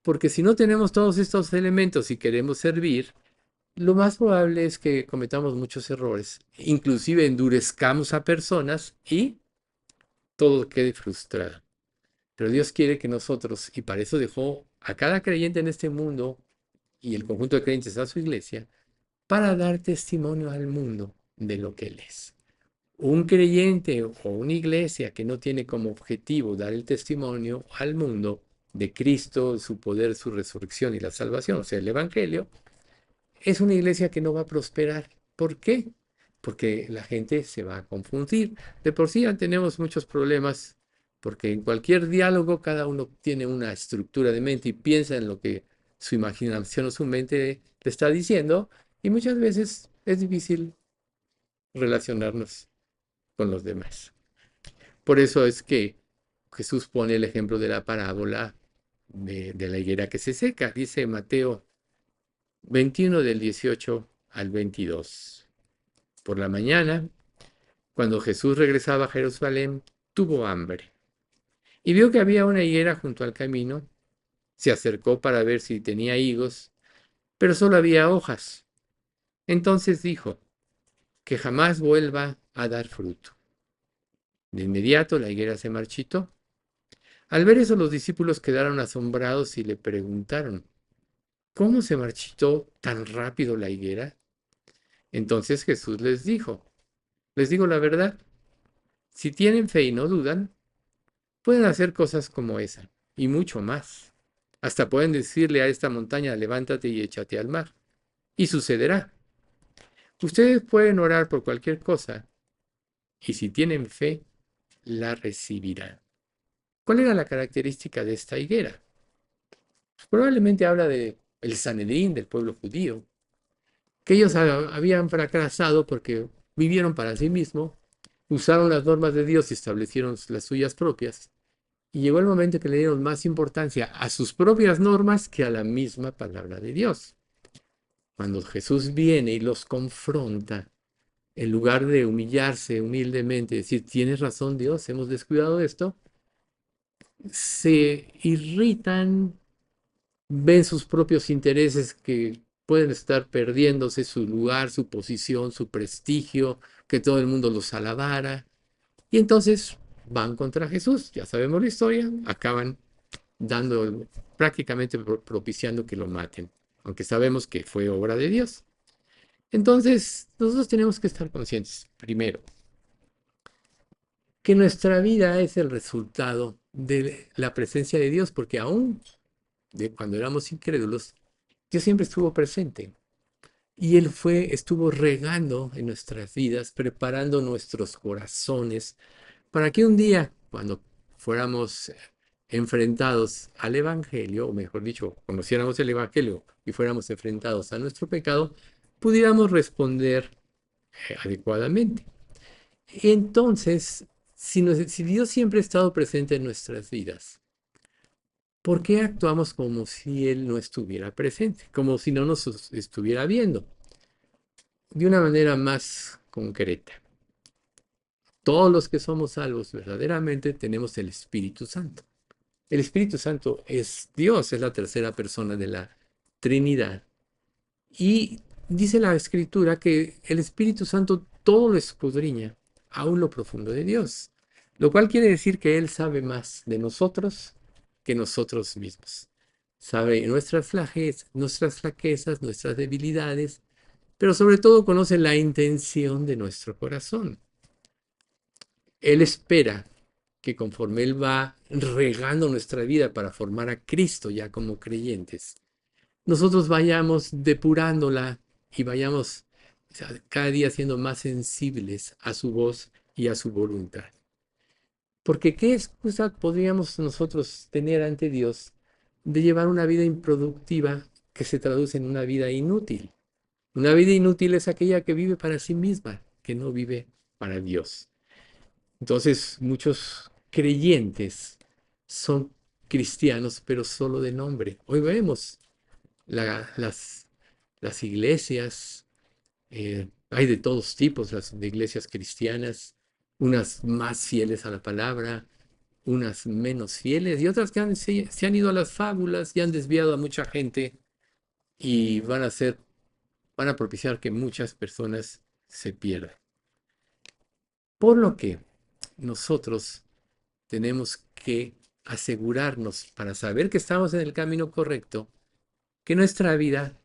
Porque si no tenemos todos estos elementos y queremos servir, lo más probable es que cometamos muchos errores, inclusive endurezcamos a personas y todo quede frustrado. Pero Dios quiere que nosotros, y para eso dejó a cada creyente en este mundo y el conjunto de creyentes a su iglesia, para dar testimonio al mundo de lo que Él es. Un creyente o una iglesia que no tiene como objetivo dar el testimonio al mundo de Cristo, su poder, su resurrección y la salvación, o sea, el Evangelio, es una iglesia que no va a prosperar. ¿Por qué? Porque la gente se va a confundir. De por sí ya tenemos muchos problemas, porque en cualquier diálogo cada uno tiene una estructura de mente y piensa en lo que su imaginación o su mente le está diciendo, y muchas veces es difícil relacionarnos con los demás. Por eso es que Jesús pone el ejemplo de la parábola de la higuera que se seca. Dice Mateo 21 del 18 al 22. Por la mañana, cuando Jesús regresaba a Jerusalén, tuvo hambre y vio que había una higuera junto al camino. Se acercó para ver si tenía higos, pero solo había hojas. Entonces dijo, que jamás vuelva a dar fruto. De inmediato la higuera se marchitó. Al ver eso, los discípulos quedaron asombrados y le preguntaron, ¿cómo se marchitó tan rápido la higuera? Entonces Jesús les digo la verdad, si tienen fe y no dudan, pueden hacer cosas como esa, y mucho más. Hasta pueden decirle a esta montaña, levántate y échate al mar, y sucederá. Ustedes pueden orar por cualquier cosa, y si tienen fe, la recibirán. ¿Cuál era la característica de esta higuera? Pues probablemente habla de el Sanedrín del pueblo judío, que ellos habían fracasado porque vivieron para sí mismos, usaron las normas de Dios y establecieron las suyas propias. Y llegó el momento que le dieron más importancia a sus propias normas que a la misma palabra de Dios. Cuando Jesús viene y los confronta, en lugar de humillarse humildemente, decir, tienes razón Dios, hemos descuidado esto, se irritan, ven sus propios intereses que pueden estar perdiéndose su lugar, su posición, su prestigio, que todo el mundo los alabara. Y entonces van contra Jesús, ya sabemos la historia, acaban dando, prácticamente propiciando que lo maten, aunque sabemos que fue obra de Dios. Entonces, nosotros tenemos que estar conscientes, primero, que nuestra vida es el resultado de la presencia de Dios, porque aún de cuando éramos incrédulos, Dios siempre estuvo presente. Y Él estuvo regando en nuestras vidas, preparando nuestros corazones para que un día, cuando fuéramos enfrentados al Evangelio, o mejor dicho, conociéramos el Evangelio y fuéramos enfrentados a nuestro pecado, pudiéramos responder adecuadamente. Entonces, si Dios siempre ha estado presente en nuestras vidas, ¿por qué actuamos como si Él no estuviera presente? Como si no nos estuviera viendo. De una manera más concreta, todos los que somos salvos verdaderamente tenemos el Espíritu Santo. El Espíritu Santo es Dios, es la tercera persona de la Trinidad. Y dice la Escritura que el Espíritu Santo todo lo escudriña, aún lo profundo de Dios. Lo cual quiere decir que Él sabe más de nosotros que nosotros mismos. Sabe nuestras flaquezas, nuestras debilidades, pero sobre todo conoce la intención de nuestro corazón. Él espera que conforme Él va regando nuestra vida para formar a Cristo ya como creyentes, nosotros vayamos depurándola y vayamos cada día siendo más sensibles a su voz y a su voluntad. Porque ¿qué excusa podríamos nosotros tener ante Dios de llevar una vida improductiva que se traduce en una vida inútil? Una vida inútil es aquella que vive para sí misma, que no vive para Dios. Entonces, muchos creyentes son cristianos, pero solo de nombre. Hoy vemos la- las, las iglesias, hay de todos tipos, las de iglesias cristianas, unas más fieles a la palabra, unas menos fieles y otras que se han ido a las fábulas y han desviado a mucha gente y van a propiciar que muchas personas se pierdan. Por lo que nosotros tenemos que asegurarnos para saber que estamos en el camino correcto, que nuestra vida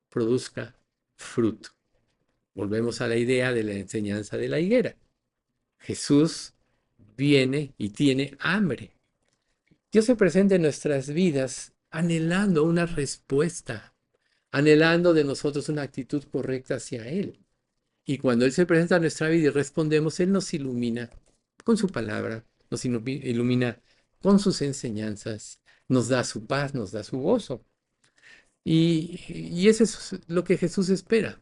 produzca fruto. Volvemos a la idea de la enseñanza de la higuera. Jesús viene y tiene hambre. Dios se presenta en nuestras vidas anhelando una respuesta, anhelando de nosotros una actitud correcta hacia Él. Y cuando Él se presenta a nuestra vida y respondemos, Él nos ilumina con su palabra, nos ilumina con sus enseñanzas, nos da su paz, nos da su gozo. Y eso es lo que Jesús espera.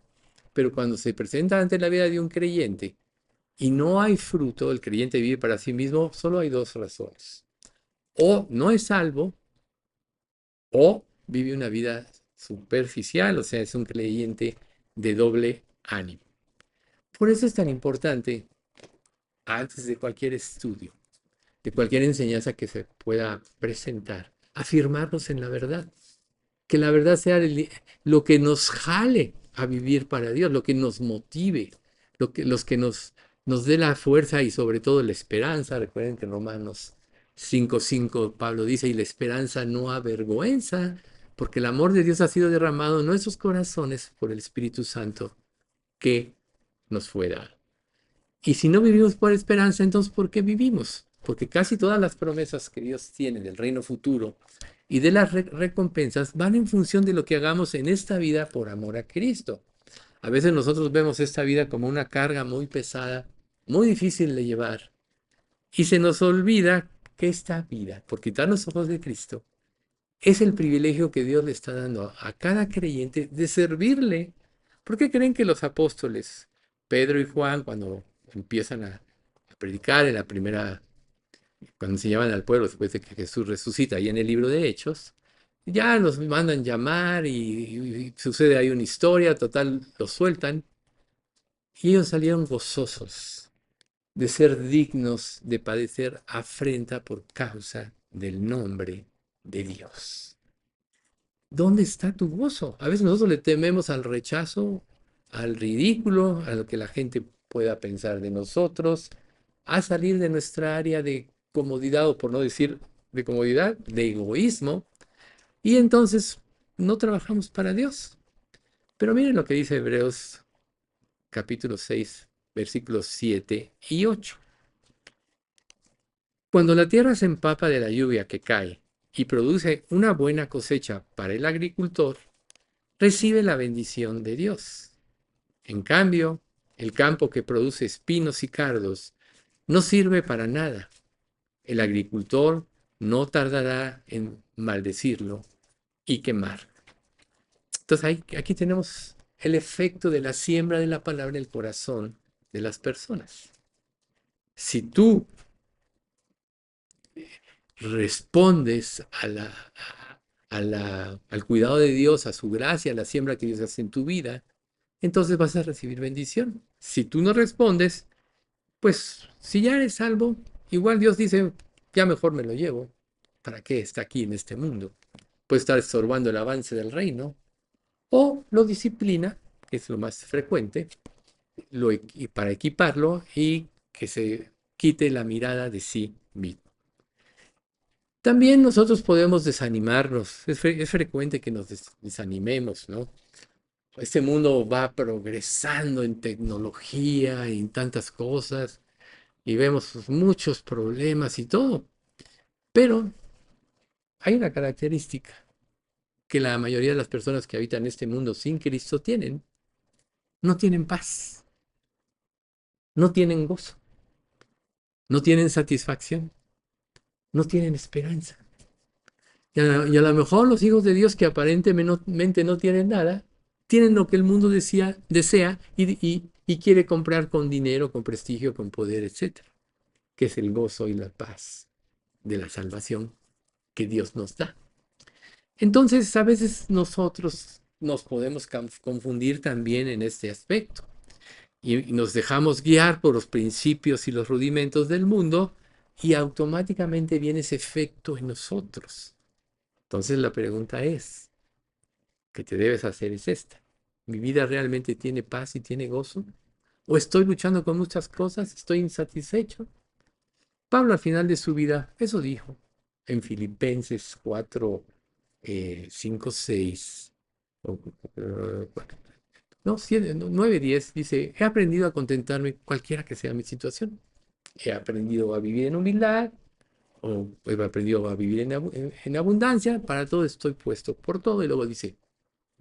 Pero cuando se presenta ante la vida de un creyente y no hay fruto, el creyente vive para sí mismo, solo hay dos razones. O no es salvo, o vive una vida superficial, o sea, es un creyente de doble ánimo. Por eso es tan importante, antes de cualquier estudio, de cualquier enseñanza que se pueda presentar, afirmarnos en la verdad. Que la verdad sea lo que nos jale a vivir para Dios, lo que nos motive, los que nos dé la fuerza y sobre todo la esperanza. Recuerden que en Romanos 5:5 Pablo dice, y la esperanza no avergüenza, porque el amor de Dios ha sido derramado en nuestros corazones por el Espíritu Santo que nos fue dado. Y si no vivimos por esperanza, entonces ¿por qué vivimos? Porque casi todas las promesas que Dios tiene del reino futuro y de las recompensas van en función de lo que hagamos en esta vida por amor a Cristo. A veces nosotros vemos esta vida como una carga muy pesada, muy difícil de llevar. Y se nos olvida que esta vida, por quitar los ojos de Cristo, es el privilegio que Dios le está dando a cada creyente de servirle. ¿Por qué creen que los apóstoles, Pedro y Juan, cuando empiezan a predicar en la primera, cuando se llaman al pueblo después de que Jesús resucita, y en el libro de Hechos, ya los mandan llamar y sucede ahí una historia, total, los sueltan, y ellos salieron gozosos de ser dignos de padecer afrenta por causa del nombre de Dios. ¿Dónde está tu gozo? A veces nosotros le tememos al rechazo, al ridículo, a lo que la gente pueda pensar de nosotros, a salir de nuestra área de comodidad, o por no decir de comodidad, de egoísmo, y entonces no trabajamos para Dios. Pero miren lo que dice Hebreos capítulo 6, versículos 7 y 8. Cuando la tierra se empapa de la lluvia que cae y produce una buena cosecha para el agricultor recibe la bendición de Dios. En cambio, el campo que produce espinos y cardos no sirve para nada. El agricultor no tardará en maldecirlo y quemar. Entonces aquí tenemos el efecto de la siembra de la palabra en el corazón de las personas. Si tú respondes al cuidado de Dios, a su gracia, a la siembra que Dios hace en tu vida, entonces vas a recibir bendición. Si tú no respondes, pues si ya eres salvo, igual Dios dice, ya mejor me lo llevo. ¿Para qué está aquí en este mundo? Puede estar estorbando el avance del reino. O lo disciplina, que es lo más frecuente, para equiparlo y que se quite la mirada de sí mismo. También nosotros podemos desanimarnos. Es frecuente que nos desanimemos, ¿no? Este mundo va progresando en tecnología y en tantas cosas y vemos muchos problemas y todo. Pero hay una característica que la mayoría de las personas que habitan este mundo sin Cristo tienen. No tienen paz, no tienen gozo, no tienen satisfacción, no tienen esperanza. Y a lo mejor los hijos de Dios que aparentemente no tienen nada, tienen lo que el mundo desea y quiere comprar con dinero, con prestigio, con poder, etcétera, que es el gozo y la paz de la salvación que Dios nos da. Entonces, a veces nosotros nos podemos confundir también en este aspecto y nos dejamos guiar por los principios y los rudimentos del mundo y automáticamente viene ese efecto en nosotros. Entonces la pregunta que te debes hacer es esta. ¿Mi vida realmente tiene paz y tiene gozo? ¿O estoy luchando con muchas cosas? ¿Estoy insatisfecho? Pablo al final de su vida, eso dijo en Filipenses 4, 5, 6, no, 9, 10, dice, he aprendido a contentarme cualquiera que sea mi situación. He aprendido a vivir en humildad, o he aprendido a vivir en abundancia, para todo estoy puesto por todo. Y luego dice,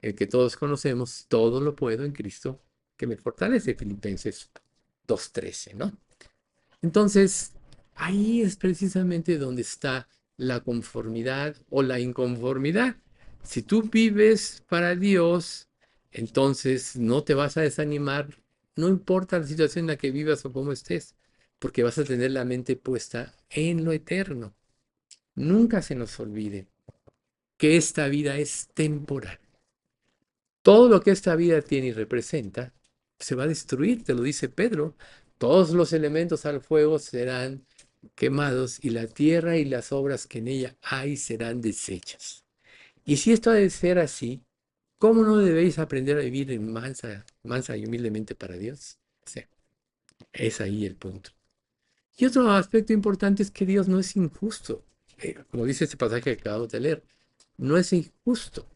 el que todos conocemos, todo lo puedo en Cristo que me fortalece, Filipenses 2:13, ¿no? Entonces, ahí es precisamente donde está la conformidad o la inconformidad. Si tú vives para Dios, entonces no te vas a desanimar, no importa la situación en la que vivas o cómo estés, porque vas a tener la mente puesta en lo eterno. Nunca se nos olvide que esta vida es temporal. Todo lo que esta vida tiene y representa se va a destruir, te lo dice Pedro. Todos los elementos al fuego serán quemados y la tierra y las obras que en ella hay serán deshechas. Y si esto ha de ser así, ¿cómo no debéis aprender a vivir en mansa y humildemente para Dios? O sea, es ahí el punto. Y otro aspecto importante es que Dios no es injusto. Como dice este pasaje que acabamos de leer, no es injusto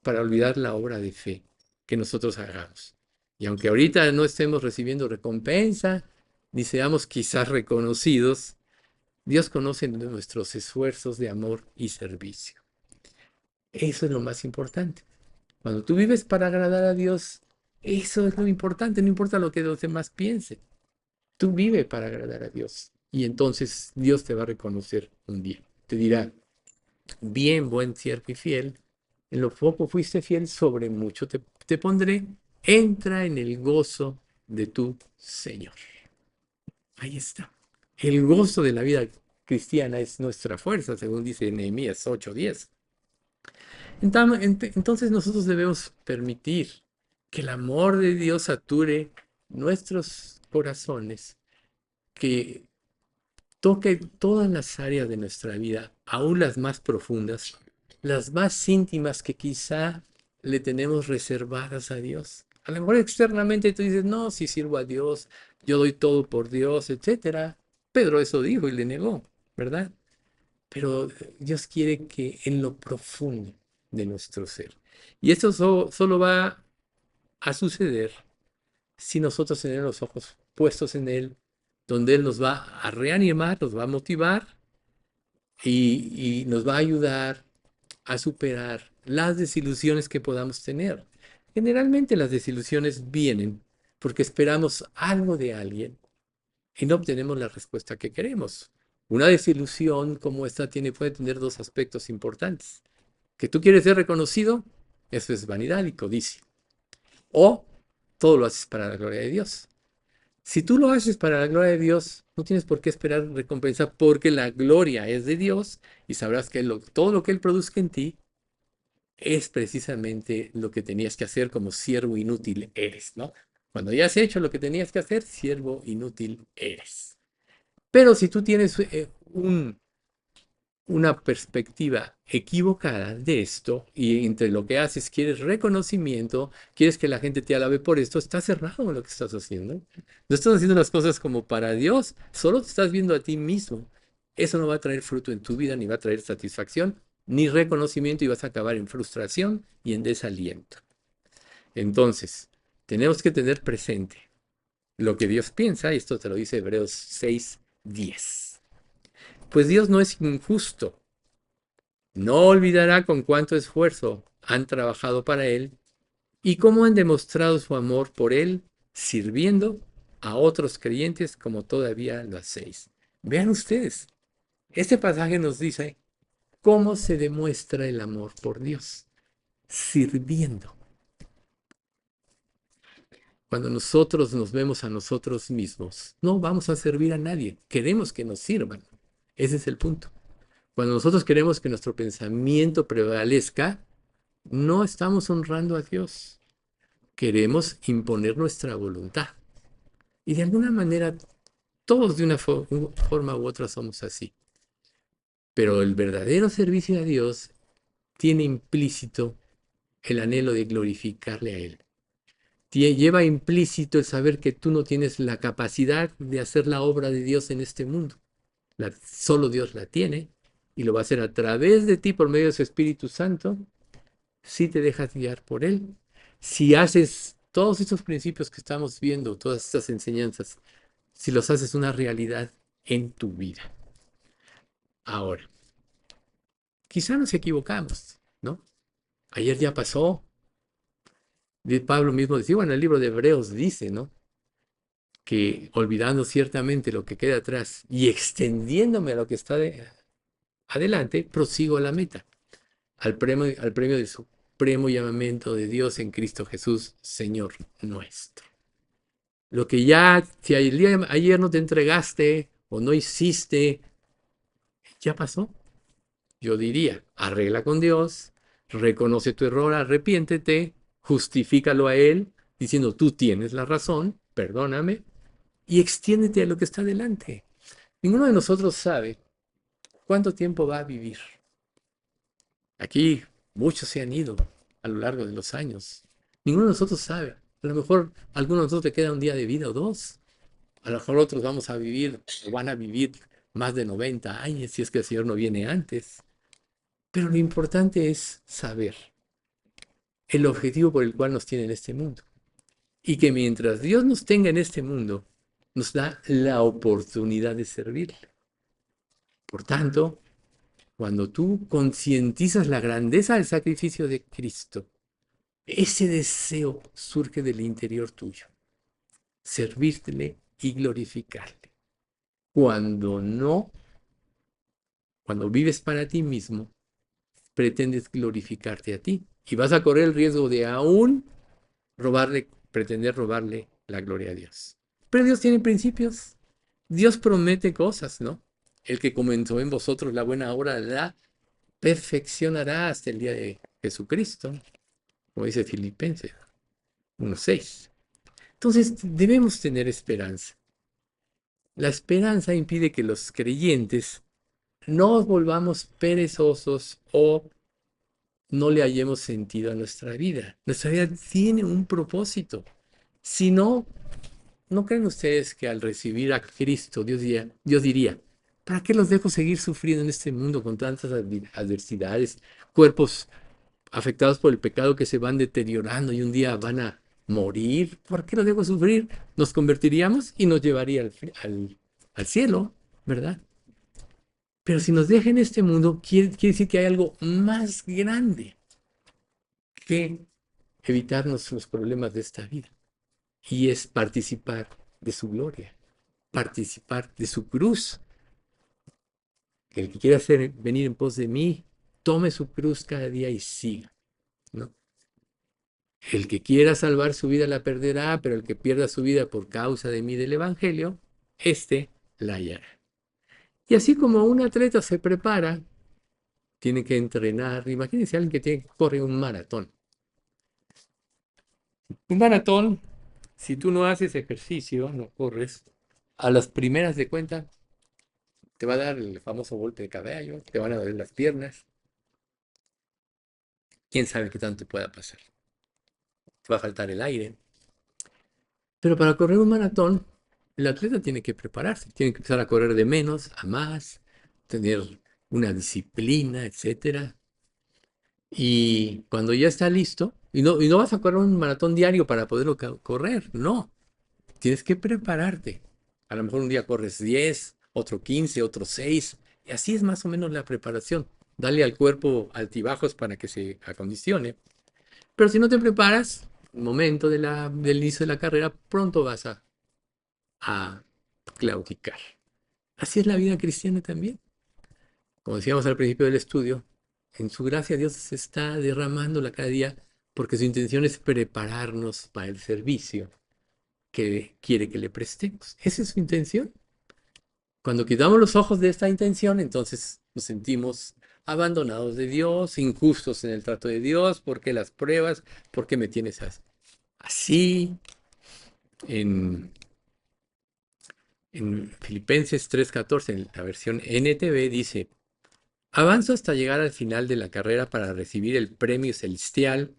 para olvidar la obra de fe que nosotros hagamos. Y aunque ahorita no estemos recibiendo recompensa, ni seamos quizás reconocidos, Dios conoce nuestros esfuerzos de amor y servicio. Eso es lo más importante. Cuando tú vives para agradar a Dios, eso es lo importante, no importa lo que los demás piensen. Tú vive para agradar a Dios. Y entonces Dios te va a reconocer un día. Te dirá, bien, buen siervo y fiel, en lo poco fuiste fiel, sobre mucho te pondré, entra en el gozo de tu Señor. Ahí está. El gozo de la vida cristiana es nuestra fuerza, según dice Nehemías 8:10. Entonces nosotros debemos permitir que el amor de Dios sature nuestros corazones, que toque todas las áreas de nuestra vida, aún las más profundas, las más íntimas que quizá le tenemos reservadas a Dios. A lo mejor externamente tú dices, no, si sirvo a Dios, yo doy todo por Dios, etcétera. Pedro eso dijo y le negó, ¿verdad? Pero Dios quiere que en lo profundo de nuestro ser. Y esto solo va a suceder si nosotros tenemos los ojos puestos en Él, donde Él nos va a reanimar, nos va a motivar y nos va a ayudar a superar las desilusiones que podamos tener. Generalmente las desilusiones vienen porque esperamos algo de alguien y no obtenemos la respuesta que queremos. Una desilusión como esta puede tener dos aspectos importantes. Que tú quieres ser reconocido, eso es vanidad y codicia. O todo lo haces para la gloria de Dios. Si tú lo haces para la gloria de Dios, no tienes por qué esperar recompensa porque la gloria es de Dios y sabrás que todo lo que Él produzca en ti es precisamente lo que tenías que hacer como siervo inútil eres, ¿no? Cuando ya has hecho lo que tenías que hacer, siervo inútil eres. Pero si tú tienes una perspectiva equivocada de esto y entre lo que haces quieres reconocimiento, quieres que la gente te alabe por esto, estás cerrado en lo que estás haciendo. No estás haciendo las cosas como para Dios, solo te estás viendo a ti mismo. Eso no va a traer fruto en tu vida, ni va a traer satisfacción, ni reconocimiento y vas a acabar en frustración y en desaliento. Entonces, tenemos que tener presente lo que Dios piensa, y esto te lo dice Hebreos 6:10. Pues Dios no es injusto. No olvidará con cuánto esfuerzo han trabajado para Él y cómo han demostrado su amor por Él sirviendo a otros creyentes como todavía lo hacéis. Vean ustedes, este pasaje nos dice cómo se demuestra el amor por Dios, sirviendo. Cuando nosotros nos vemos a nosotros mismos, no vamos a servir a nadie, queremos que nos sirvan. Ese es el punto. Cuando nosotros queremos que nuestro pensamiento prevalezca, no estamos honrando a Dios. Queremos imponer nuestra voluntad. Y de alguna manera, todos de una forma u otra somos así. Pero el verdadero servicio a Dios tiene implícito el anhelo de glorificarle a Él. Lleva implícito el saber que tú no tienes la capacidad de hacer la obra de Dios en este mundo. Solo Dios la tiene y lo va a hacer a través de ti por medio de su Espíritu Santo si te dejas guiar por Él. Si haces todos estos principios que estamos viendo, todas estas enseñanzas, si los haces una realidad en tu vida. Ahora, quizá nos equivocamos, ¿no? Ayer ya pasó. Pablo mismo decía, bueno, el libro de Hebreos dice, ¿no? Que olvidando ciertamente lo que queda atrás y extendiéndome a lo que está adelante, prosigo a la meta, al premio del supremo llamamiento de Dios en Cristo Jesús, Señor nuestro. Lo que ya, si ayer no te entregaste o no hiciste, ya pasó. Yo diría, arregla con Dios, reconoce tu error, arrepiéntete, justifícalo a Él, diciendo tú tienes la razón, perdóname, y extiéndete a lo que está delante. Ninguno de nosotros sabe cuánto tiempo va a vivir. Aquí muchos se han ido a lo largo de los años. Ninguno de nosotros sabe. A lo mejor a algunos de nosotros te queda un día de vida o dos. A lo mejor otros vamos a vivir o van a vivir más de 90 años si es que el Señor no viene antes. Pero lo importante es saber el objetivo por el cual nos tiene en este mundo. Y que mientras Dios nos tenga en este mundo, nos da la oportunidad de servirle. Por tanto, cuando tú concientizas la grandeza del sacrificio de Cristo, ese deseo surge del interior tuyo. Servirle y glorificarle. Cuando no, cuando vives para ti mismo, pretendes glorificarte a ti y vas a correr el riesgo de aún pretender robarle la gloria a Dios. Pero Dios tiene principios. Dios promete cosas, ¿no? El que comenzó en vosotros la buena obra la perfeccionará hasta el día de Jesucristo, como dice Filipenses 1:6. Entonces debemos tener esperanza. La esperanza impide que los creyentes no volvamos perezosos o no le hallemos sentido a nuestra vida. Nuestra vida tiene un propósito. Si no, ¿no creen ustedes que al recibir a Cristo, Dios diría, ¿para qué los dejo seguir sufriendo en este mundo con tantas adversidades, cuerpos afectados por el pecado que se van deteriorando y un día van a morir? ¿Por qué los dejo sufrir? Nos convertiríamos y nos llevaría al cielo, ¿verdad? Pero si nos deja en este mundo, quiere decir que hay algo más grande. que evitarnos los problemas de esta vida. Y es participar de su gloria, participar de su cruz. El que quiera venir en pos de mí, tome su cruz cada día y siga, ¿no? El que quiera salvar su vida la perderá, pero el que pierda su vida por causa de mí del Evangelio, éste la hallará. Y así como un atleta se prepara, tiene que entrenar. Imagínense a alguien que corre un maratón. Un maratón, si tú no haces ejercicio, no corres, a las primeras de cuenta te va a dar el famoso golpe de caballo, te van a doler las piernas. Quién sabe qué tanto pueda pasar. Te va a faltar el aire. Pero para correr un maratón, el atleta tiene que prepararse, tiene que empezar a correr de menos a más, tener una disciplina, etcétera. Y cuando ya está listo, y no vas a correr un maratón diario para poderlo correr, no. Tienes que prepararte. A lo mejor un día corres 10, otro 15, otro 6. Y así es más o menos la preparación. Dale al cuerpo altibajos para que se acondicione. Pero si no te preparas, el momento del inicio de la carrera, pronto vas a claudicar. Así es la vida cristiana también. Como decíamos al principio del estudio, en su gracia Dios se está derramándola cada día porque su intención es prepararnos para el servicio que quiere que le prestemos. Esa es su intención. Cuando quitamos los ojos de esta intención, entonces nos sentimos abandonados de Dios, injustos en el trato de Dios, porque las pruebas, porque me tienes así. En Filipenses 3:14, en la versión NTV, dice: avanzo hasta llegar al final de la carrera para recibir el premio celestial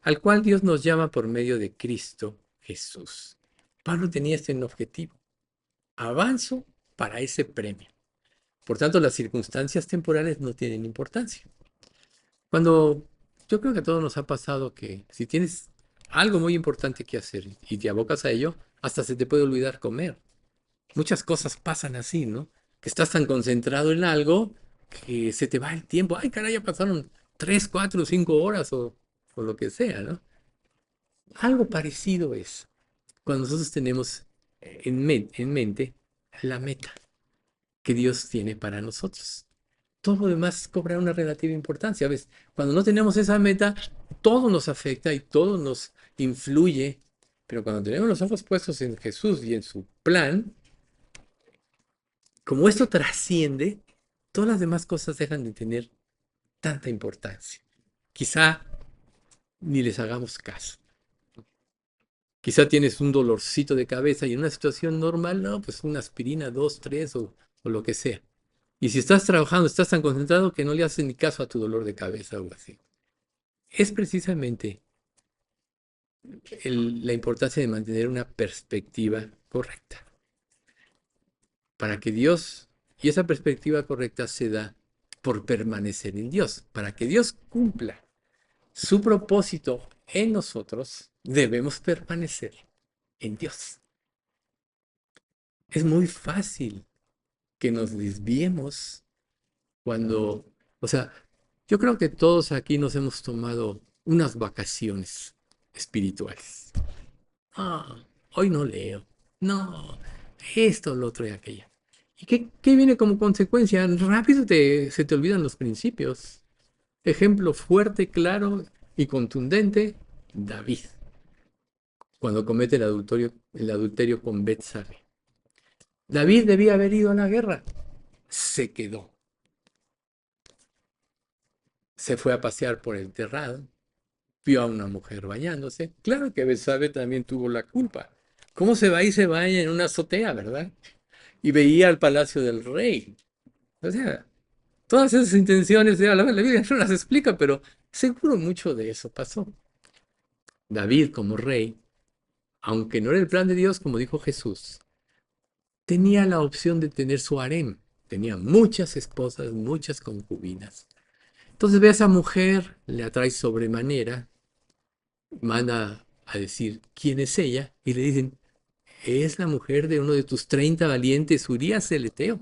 al cual Dios nos llama por medio de Cristo Jesús. Pablo tenía este objetivo. Avanzo para ese premio. Por tanto, las circunstancias temporales no tienen importancia. Cuando yo creo que a todos nos ha pasado que si tienes algo muy importante que hacer y te abocas a ello, hasta se te puede olvidar comer. Muchas cosas pasan así, ¿no? Que estás tan concentrado en algo que se te va el tiempo. Ay, caray, ya pasaron 3, 4, 5 horas o lo que sea, ¿no? Algo parecido es cuando nosotros tenemos en mente la meta que Dios tiene para nosotros. Todo lo demás cobra una relativa importancia. ¿Ves? Cuando no tenemos esa meta, todo nos afecta y todo nos influye. Pero cuando tenemos los ojos puestos en Jesús y en su plan, como esto trasciende, todas las demás cosas dejan de tener tanta importancia. Quizá ni les hagamos caso. Quizá tienes un dolorcito de cabeza y en una situación normal, no, pues una aspirina, 2, 3 o lo que sea. Y si estás trabajando, estás tan concentrado que no le haces ni caso a tu dolor de cabeza o así. Es precisamente la importancia de mantener una perspectiva correcta. Para que Dios, y esa perspectiva correcta se da por permanecer en Dios. Para que Dios cumpla su propósito en nosotros, debemos permanecer en Dios. Es muy fácil que nos desviemos cuando, o sea, yo creo que todos aquí nos hemos tomado unas vacaciones espirituales. Ah, hoy no leo. No, esto, lo otro y aquello. ¿Y qué viene como consecuencia? Rápido se te olvidan los principios. Ejemplo fuerte, claro y contundente, David, cuando comete el adulterio con Betsabe. David debía haber ido a la guerra. Se quedó. Se fue a pasear por el terrado. Vio a una mujer bañándose. Claro que Betsabe también tuvo la culpa. ¿Cómo se va y se baña en una azotea, verdad? Y veía al palacio del rey. O sea, todas esas intenciones, la Biblia no las explica, pero seguro mucho de eso pasó. David como rey, aunque no era el plan de Dios, como dijo Jesús, tenía la opción de tener su harem. Tenía muchas esposas, muchas concubinas. Entonces ve a esa mujer, le atrae sobremanera, manda a decir quién es ella y le dicen, es la mujer de uno de tus 30 valientes, Urías el Eteo.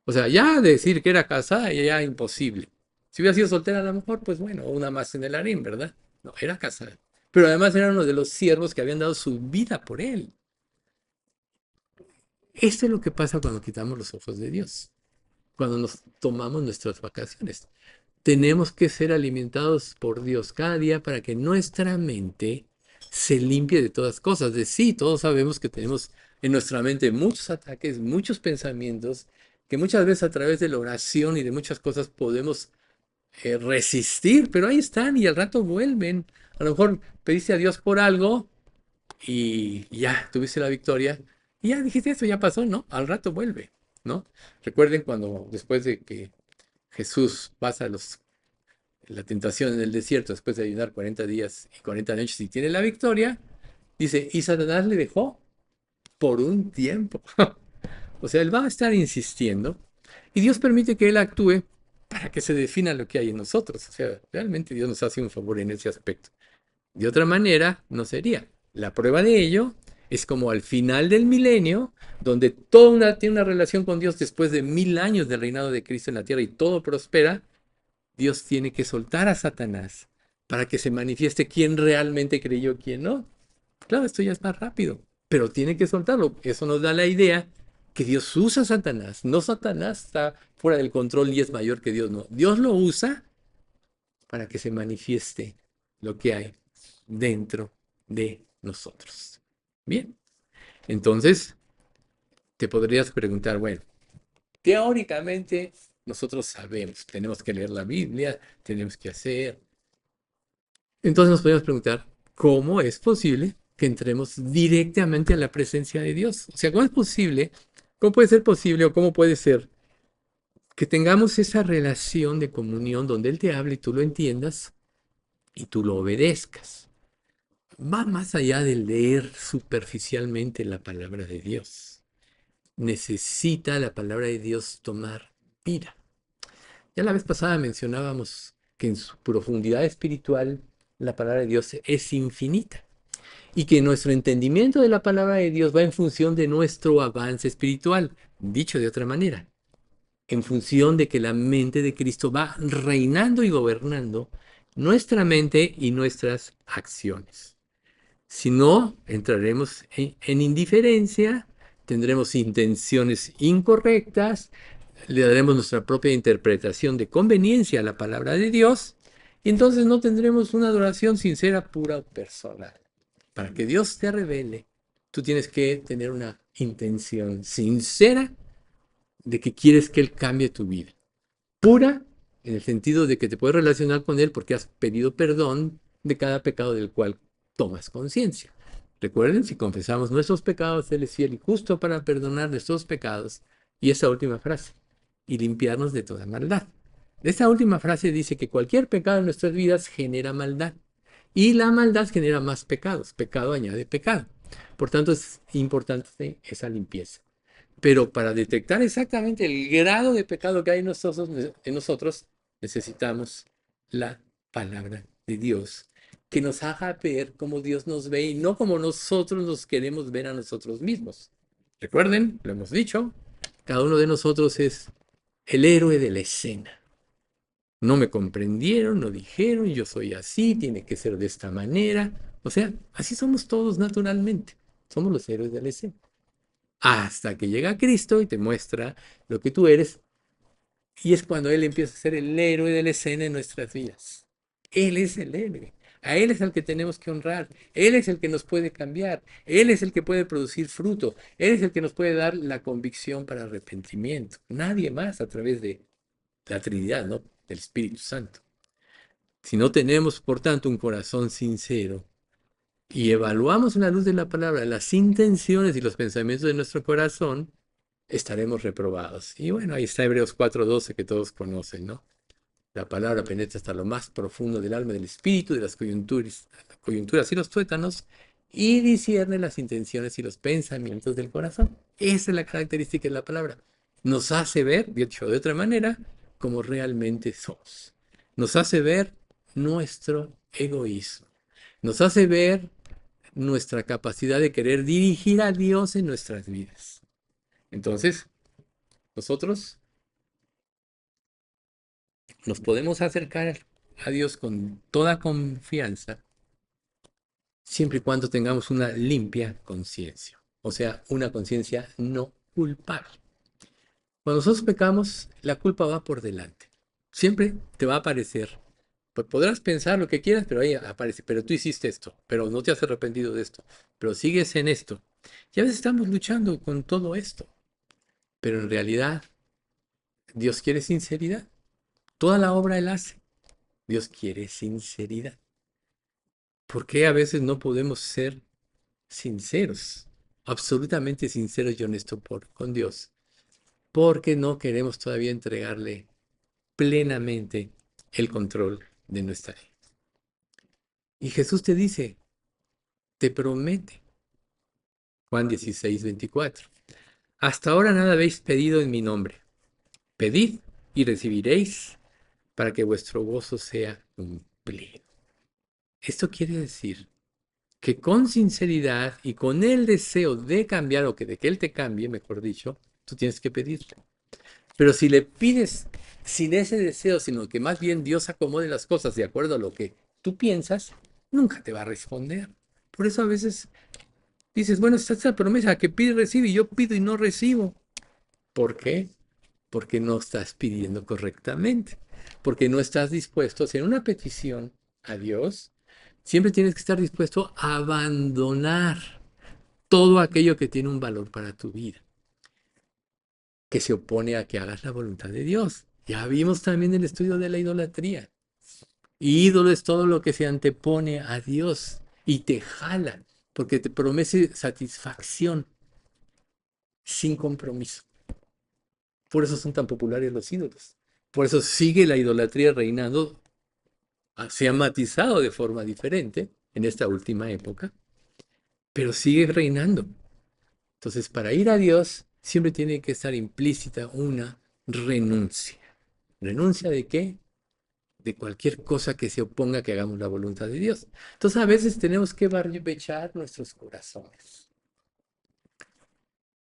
O sea, ya decir que era casada ya imposible. Si hubiera sido soltera a lo mejor, pues bueno, una más en el harem, ¿verdad? No, era casado. Pero además era uno de los siervos que habían dado su vida por él. Esto es lo que pasa cuando quitamos los ojos de Dios, cuando nos tomamos nuestras vacaciones. Tenemos que ser alimentados por Dios cada día para que nuestra mente se limpie de todas cosas. De sí, todos sabemos que tenemos en nuestra mente muchos ataques, muchos pensamientos, que muchas veces a través de la oración y de muchas cosas podemos resistir, pero ahí están y al rato vuelven. A lo mejor pediste a Dios por algo y ya tuviste la victoria y ya dijiste esto, ya pasó, ¿no? Al rato vuelve, ¿no? Recuerden cuando después de que Jesús pasa la tentación en el desierto, después de ayunar 40 días y 40 noches y tiene la victoria, dice, y Satanás le dejó por un tiempo. O sea, él va a estar insistiendo y Dios permite que él actúe para que se defina lo que hay en nosotros. O sea, realmente Dios nos hace un favor en ese aspecto. De otra manera, no sería. La prueba de ello es como al final del milenio, donde tiene una relación con Dios después de 1000 años del reinado de Cristo en la tierra y todo prospera, Dios tiene que soltar a Satanás para que se manifieste quién realmente creyó, quién no. Claro, esto ya es más rápido, pero tiene que soltarlo. Eso nos da la idea que Dios usa a Satanás. No, Satanás está fuera del control y es mayor que Dios, no. Dios lo usa para que se manifieste lo que hay dentro de nosotros. Bien, entonces te podrías preguntar, bueno, teóricamente nosotros sabemos, tenemos que leer la Biblia, tenemos que hacer. Entonces nos podemos preguntar, ¿cómo es posible que entremos directamente a la presencia de Dios? O sea, ¿cómo es posible? ¿Cómo puede ser posible o cómo puede ser que tengamos esa relación de comunión donde Él te hable y tú lo entiendas y tú lo obedezcas? Va más allá de leer superficialmente la palabra de Dios. Necesita la palabra de Dios tomar vida. Ya la vez pasada mencionábamos que en su profundidad espiritual la palabra de Dios es infinita y que nuestro entendimiento de la palabra de Dios va en función de nuestro avance espiritual. Dicho de otra manera, en función de que la mente de Cristo va reinando y gobernando nuestra mente y nuestras acciones. Si no, entraremos en indiferencia, tendremos intenciones incorrectas, le daremos nuestra propia interpretación de conveniencia a la palabra de Dios, y entonces no tendremos una adoración sincera, pura o personal. Para que Dios te revele, tú tienes que tener una intención sincera de que quieres que Él cambie tu vida. Pura en el sentido de que te puedes relacionar con Él porque has pedido perdón de cada pecado del cual tomas conciencia. Recuerden, si confesamos nuestros pecados, Él es fiel y justo para perdonar nuestros pecados. Y esa última frase, y limpiarnos de toda maldad. Esta última frase dice que cualquier pecado en nuestras vidas genera maldad. Y la maldad genera más pecados. Pecado añade pecado. Por tanto, es importante esa limpieza. Pero para detectar exactamente el grado de pecado que hay en nosotros, necesitamos la palabra de Dios, que nos haga ver cómo Dios nos ve y no como nosotros nos queremos ver a nosotros mismos. Recuerden, lo hemos dicho, cada uno de nosotros es el héroe de la escena. No me comprendieron, no dijeron, yo soy así, tiene que ser de esta manera. O sea, así somos todos naturalmente. Somos los héroes de la escena. Hasta que llega Cristo y te muestra lo que tú eres. Y es cuando Él empieza a ser el héroe de la escena en nuestras vidas. Él es el héroe. A Él es al que tenemos que honrar. Él es el que nos puede cambiar. Él es el que puede producir fruto. Él es el que nos puede dar la convicción para arrepentimiento. Nadie más a través de la Trinidad, ¿no? Del Espíritu Santo. Si no tenemos, por tanto, un corazón sincero y evaluamos en la luz de la palabra las intenciones y los pensamientos de nuestro corazón, estaremos reprobados. Y bueno, ahí está Hebreos 4:12 que todos conocen, ¿no? La palabra penetra hasta lo más profundo del alma, del espíritu, de las coyunturas y los tuétanos, y discierne las intenciones y los pensamientos del corazón. Esa es la característica de la palabra. Nos hace ver, dicho de otra manera, como realmente somos. Nos hace ver nuestro egoísmo. Nos hace ver nuestra capacidad de querer dirigir a Dios en nuestras vidas. Entonces, nosotros nos podemos acercar a Dios con toda confianza, siempre y cuando tengamos una limpia conciencia, o sea, una conciencia no culpable. Cuando nosotros pecamos, la culpa va por delante. Siempre te va a aparecer. Pues podrás pensar lo que quieras, pero ahí aparece, pero tú hiciste esto, pero no te has arrepentido de esto, pero sigues en esto. Y a veces estamos luchando con todo esto, pero en realidad Dios quiere sinceridad. Toda la obra Él hace. Dios quiere sinceridad. ¿Por qué a veces no podemos ser sinceros, absolutamente sinceros y honestos con Dios? Porque no queremos todavía entregarle plenamente el control de nuestra vida. Y Jesús te dice, te promete, Juan 16:24, hasta ahora nada habéis pedido en mi nombre. Pedid y recibiréis para que vuestro gozo sea cumplido. Esto quiere decir que con sinceridad y con el deseo de cambiar o que de que Él te cambie, mejor dicho, tú tienes que pedirle. Pero si le pides sin ese deseo, sino que más bien Dios acomode las cosas de acuerdo a lo que tú piensas, nunca te va a responder. Por eso a veces dices, bueno, está esta promesa que pide y recibe, y yo pido y no recibo. ¿Por qué? Porque no estás pidiendo correctamente, porque no estás dispuesto a hacer una petición a Dios. Siempre tienes que estar dispuesto a abandonar todo aquello que tiene un valor para tu vida, que se opone a que hagas la voluntad de Dios. Ya vimos también el estudio de la idolatría. Ídolo es todo lo que se antepone a Dios y te jala, porque te promete satisfacción sin compromiso. Por eso son tan populares los ídolos. Por eso sigue la idolatría reinando. Se ha matizado de forma diferente en esta última época, pero sigue reinando. Entonces, para ir a Dios siempre tiene que estar implícita una renuncia. ¿Renuncia de qué? De cualquier cosa que se oponga a que hagamos la voluntad de Dios. Entonces, a veces tenemos que barbechar nuestros corazones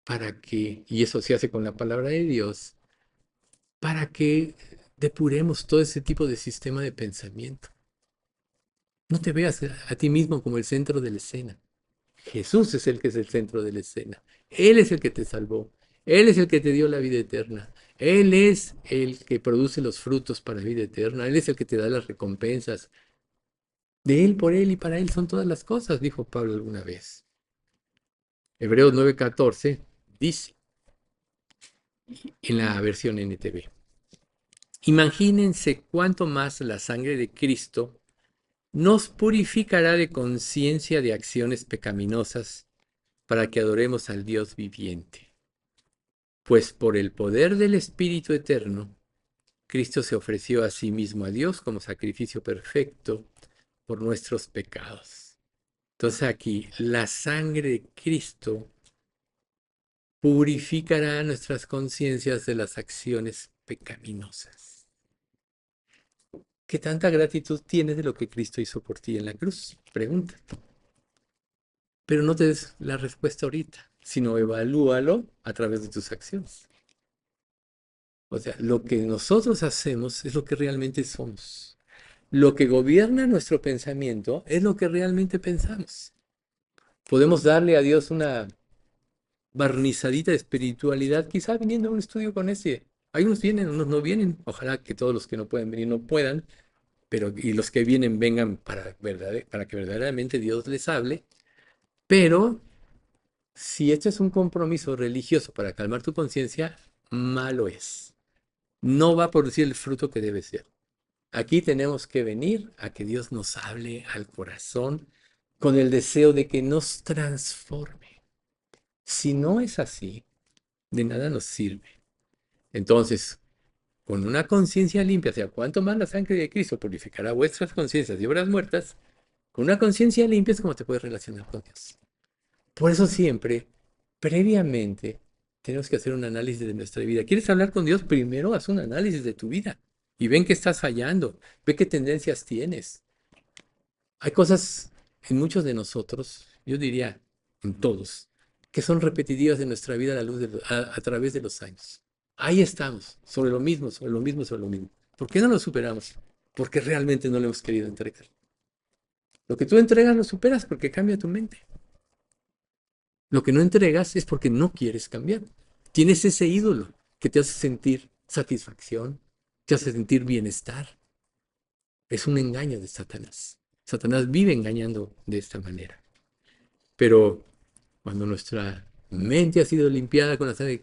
para que, y eso se hace con la palabra de Dios, para que depuremos todo ese tipo de sistema de pensamiento. No te veas a ti mismo como el centro de la escena. Jesús es el que es el centro de la escena. Él es el que te salvó. Él es el que te dio la vida eterna. Él es el que produce los frutos para vida eterna. Él es el que te da las recompensas. De Él, por Él y para Él son todas las cosas, dijo Pablo alguna vez. Hebreos 9:14 dice en la versión NTV. Imagínense cuánto más la sangre de Cristo nos purificará de conciencia de acciones pecaminosas para que adoremos al Dios viviente. Pues por el poder del Espíritu Eterno, Cristo se ofreció a sí mismo a Dios como sacrificio perfecto por nuestros pecados. Entonces aquí, la sangre de Cristo purificará nuestras conciencias de las acciones pecaminosas. ¿Qué tanta gratitud tienes de lo que Cristo hizo por ti en la cruz? Pregunta. Pero no te des la respuesta ahorita, sino evalúalo a través de tus acciones. O sea, lo que nosotros hacemos es lo que realmente somos. Lo que gobierna nuestro pensamiento es lo que realmente pensamos. Podemos darle a Dios una barnizadita de espiritualidad, quizá viniendo a un estudio con ese. Hay unos vienen, unos no vienen. Ojalá que todos los que no pueden venir no puedan, pero y los que vienen vengan para que verdaderamente Dios les hable. Pero si este es un compromiso religioso para calmar tu conciencia, malo es. No va a producir el fruto que debe ser. Aquí tenemos que venir a que Dios nos hable al corazón con el deseo de que nos transforme. Si no es así, de nada nos sirve. Entonces, con una conciencia limpia, o sea, cuanto más la sangre de Cristo purificará vuestras conciencias de obras muertas, con una conciencia limpia es como te puedes relacionar con Dios. Por eso siempre, previamente, tenemos que hacer un análisis de nuestra vida. ¿Quieres hablar con Dios? Primero haz un análisis de tu vida y ven qué estás fallando, ve qué tendencias tienes. Hay cosas en muchos de nosotros, yo diría en todos, que son repetitivas en nuestra vida a, la luz a través de los años. Ahí estamos, sobre lo mismo, sobre lo mismo, sobre lo mismo. ¿Por qué no lo superamos? porque realmente no lo hemos querido entregar. Lo que tú entregas lo superas porque cambia tu mente. Lo que no entregas es porque no quieres cambiar. Tienes ese ídolo que te hace sentir satisfacción, te hace sentir bienestar. Es un engaño de Satanás. Satanás vive engañando de esta manera. Pero cuando nuestra mente ha sido limpiada con la sangre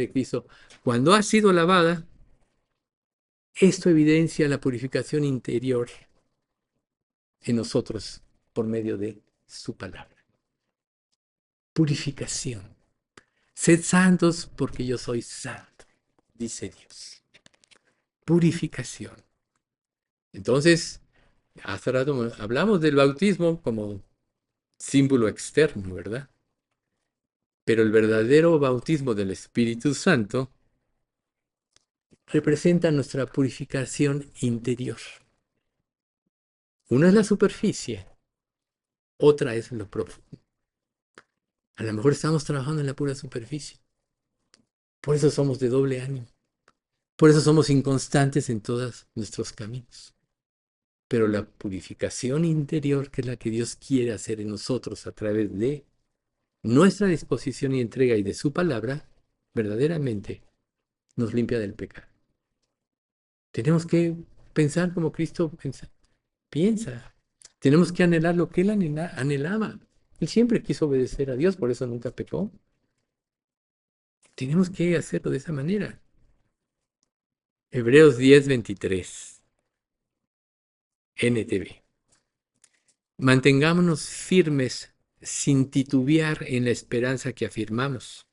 de Cristo, cuando ha sido lavada, esto evidencia la purificación interior en nosotros por medio de su palabra. Purificación. Sed santos porque yo soy santo, dice Dios. Purificación. Entonces, hace rato hablamos del bautismo como símbolo externo, ¿verdad? Pero el verdadero bautismo del Espíritu Santo representa nuestra purificación interior. Una es la superficie, otra es lo profundo. A lo mejor estamos trabajando en la pura superficie. Por eso somos de doble ánimo. Por eso somos inconstantes en todos nuestros caminos. Pero la purificación interior, que es la que Dios quiere hacer en nosotros a través de nuestra disposición y entrega y de su palabra, verdaderamente nos limpia del pecado. Tenemos que pensar como Cristo piensa. Tenemos que anhelar lo que Él anhelaba. Él siempre quiso obedecer a Dios, por eso nunca pecó. Tenemos que hacerlo de esa manera. Hebreos 10:23, NTV. Mantengámonos firmes sin titubear en la esperanza que afirmamos,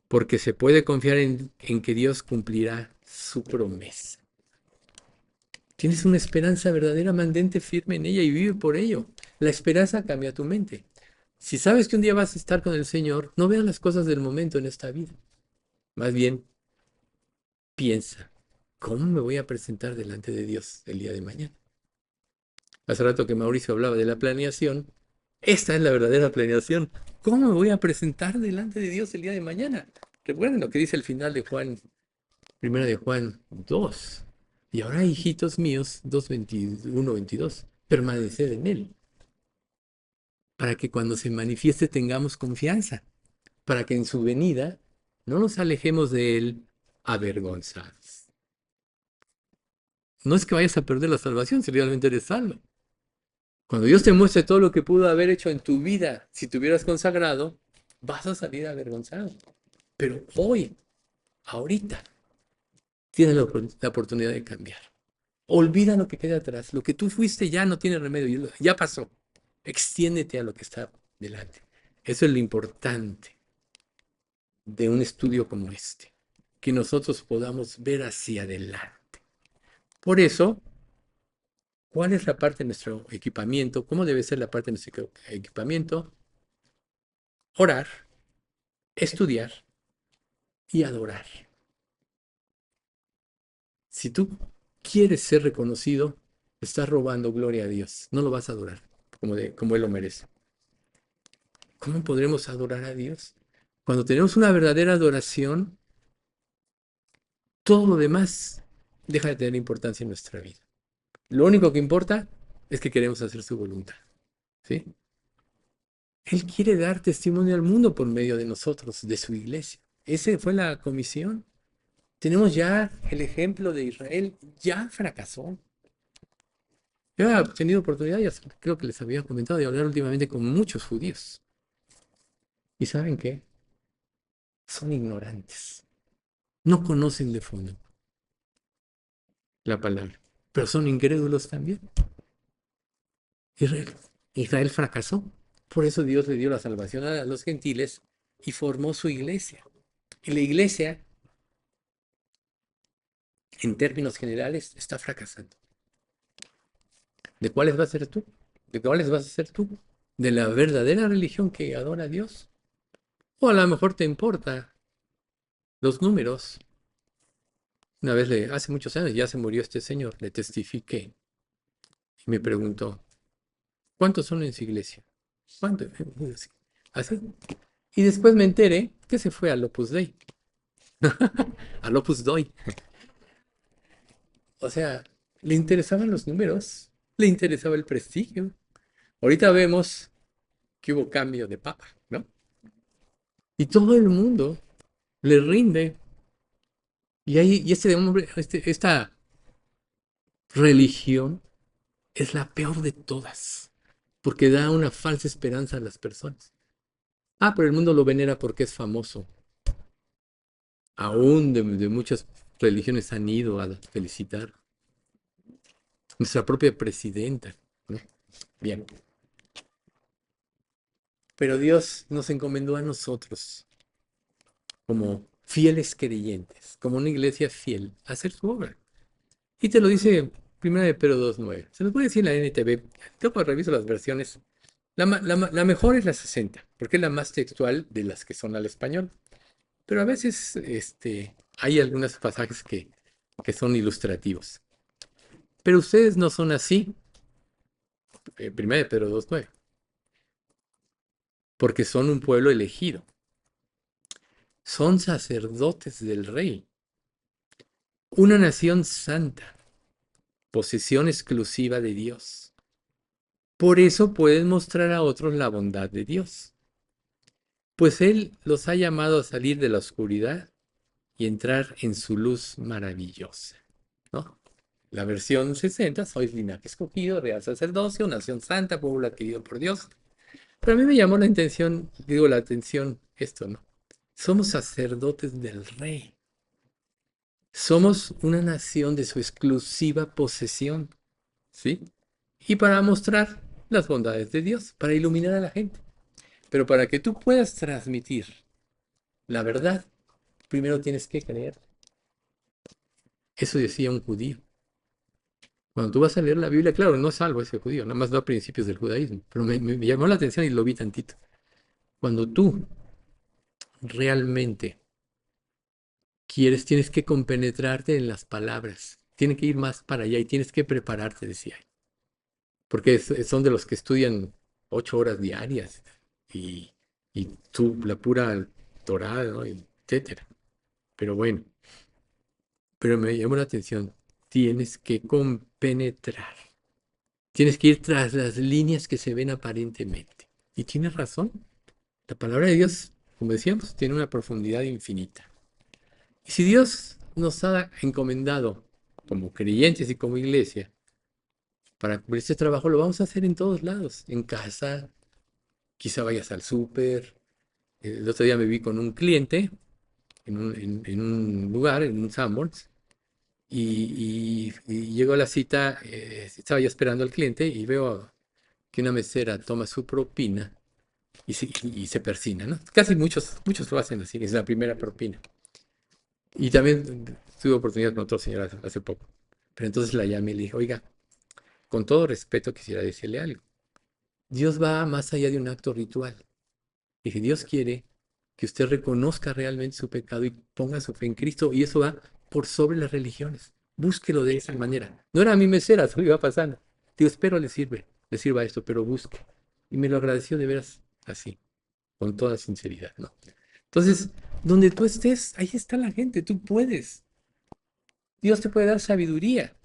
porque se puede confiar en que Dios cumplirá su promesa. Tienes una esperanza verdadera, mantente firme en ella y vive por ello. La esperanza cambia tu mente. Si sabes que un día vas a estar con el Señor, no veas las cosas del momento en esta vida. Más bien, piensa, ¿cómo me voy a presentar delante de Dios el día de mañana? Hace rato que Mauricio hablaba de la planeación. Esta es la verdadera planeación. ¿Cómo me voy a presentar delante de Dios el día de mañana? Recuerden lo que dice el final de Juan, primera de Juan 2. Y ahora, hijitos míos, 2:21, 22, permaneced en Él, para que cuando se manifieste tengamos confianza, para que en su venida no nos alejemos de Él avergonzados. No es que vayas a perder la salvación si realmente eres salvo. Cuando Dios te muestre todo lo que pudo haber hecho en tu vida, si te hubieras consagrado, vas a salir avergonzado. Pero hoy, ahorita, tienes la oportunidad de cambiar. Olvida lo que queda atrás. Lo que tú fuiste ya no tiene remedio, ya pasó. Extiéndete a lo que está delante. Eso es lo importante de un estudio como este, que nosotros podamos ver hacia adelante. Por eso, ¿cuál es la parte de nuestro equipamiento? ¿Cómo debe ser la parte de nuestro equipamiento? Orar, estudiar y adorar. Si tú quieres ser reconocido, estás robando gloria a Dios. No lo vas a adorar como Él lo merece. ¿Cómo podremos adorar a Dios? Cuando tenemos una verdadera adoración, todo lo demás deja de tener importancia en nuestra vida. Lo único que importa es que queremos hacer su voluntad. ¿Sí? Él quiere dar testimonio al mundo por medio de nosotros, de su iglesia. Esa fue la comisión. Tenemos ya el ejemplo de Israel, ya fracasó. Yo he tenido oportunidad, ya creo que les había comentado, de hablar últimamente con muchos judíos. ¿Y saben qué? Son ignorantes. No conocen de fondo la palabra, pero son incrédulos también. Israel fracasó. Por eso Dios le dio la salvación a los gentiles y formó su iglesia. Y la iglesia, en términos generales, está fracasando. ¿De cuáles vas a ser tú? ¿De cuáles vas a ser tú? ¿De la verdadera religión que adora a Dios? O a lo mejor te importa los números. Una vez, hace muchos años, ya se murió este señor, le testifiqué y me preguntó, ¿cuántos son en su iglesia? ¿Cuántos? Así. Y después me enteré que se fue al Opus Dei. Al Opus Dei. O sea, Le interesaban los números, le interesaba el prestigio. Ahorita vemos que hubo cambio de papa, ¿no? Y todo el mundo le rinde. Y este hombre, esta religión es la peor de todas, porque da una falsa esperanza a las personas. Ah, pero el mundo lo venera porque es famoso. Aún de muchas religiones han ido a felicitar. Nuestra propia presidenta, ¿no? Bien. Pero Dios nos encomendó a nosotros, como fieles creyentes, como una iglesia fiel, a hacer su obra. Y te lo dice 1 de Pedro 2:9. Se los voy a decir en la NTV. Luego reviso las versiones. La mejor es la 60, porque es la más textual de las que son al español. Pero a veces hay algunos pasajes que son ilustrativos. Pero ustedes no son así, 1 de Pedro 2:9, porque son un pueblo elegido. Son sacerdotes del rey, una nación santa, posesión exclusiva de Dios. Por eso pueden mostrar a otros la bondad de Dios, pues Él los ha llamado a salir de la oscuridad y entrar en su luz maravillosa, ¿no? La versión 60, sois linaje escogido, real sacerdocio, nación santa, pueblo adquirido por Dios. Pero a mí me llamó la atención esto, ¿no? Somos sacerdotes del rey. Somos una nación de su exclusiva posesión, ¿sí? Y para mostrar las bondades de Dios, para iluminar a la gente. Pero para que tú puedas transmitir la verdad, primero tienes que creer. Eso decía un judío. Cuando tú vas a leer la Biblia, claro, no es salvo ese judío, nada más da principios del judaísmo, pero me llamó la atención y lo vi tantito. Cuando tú realmente quieres, tienes que compenetrarte en las palabras, tienes que ir más para allá y tienes que prepararte, decía. Porque son de los que estudian 8 horas diarias y, y tú, la pura Torah, ¿no? Etcétera. Pero bueno, pero me llamó la atención, tienes que compenetrar, tienes que ir tras las líneas que se ven aparentemente. Y tienes razón, la palabra de Dios, como decíamos, tiene una profundidad infinita. Y si Dios nos ha encomendado como creyentes y como iglesia, para cumplir este trabajo lo vamos a hacer en todos lados, en casa, quizá vayas al súper. El otro día me vi con un cliente en un lugar, en un Sanborns, y llegó a la cita, estaba yo esperando al cliente y veo que una mesera toma su propina y se persina, ¿no? Casi muchos lo hacen así, es la primera propina. Y también tuve oportunidad con otro señor hace poco. Pero entonces la llamé y le dije, oiga, con todo respeto quisiera decirle algo. Dios va más allá de un acto ritual. Dije, Dios quiere que usted reconozca realmente su pecado y ponga su fe en Cristo. Y eso va por sobre las religiones. Búsquelo de esa manera. No era mi mesera, solo iba pasando. Digo, espero le sirva esto, pero busque. Y me lo agradeció de veras así, con toda sinceridad, ¿no? Entonces, donde tú estés, ahí está la gente, tú puedes. Dios te puede dar sabiduría.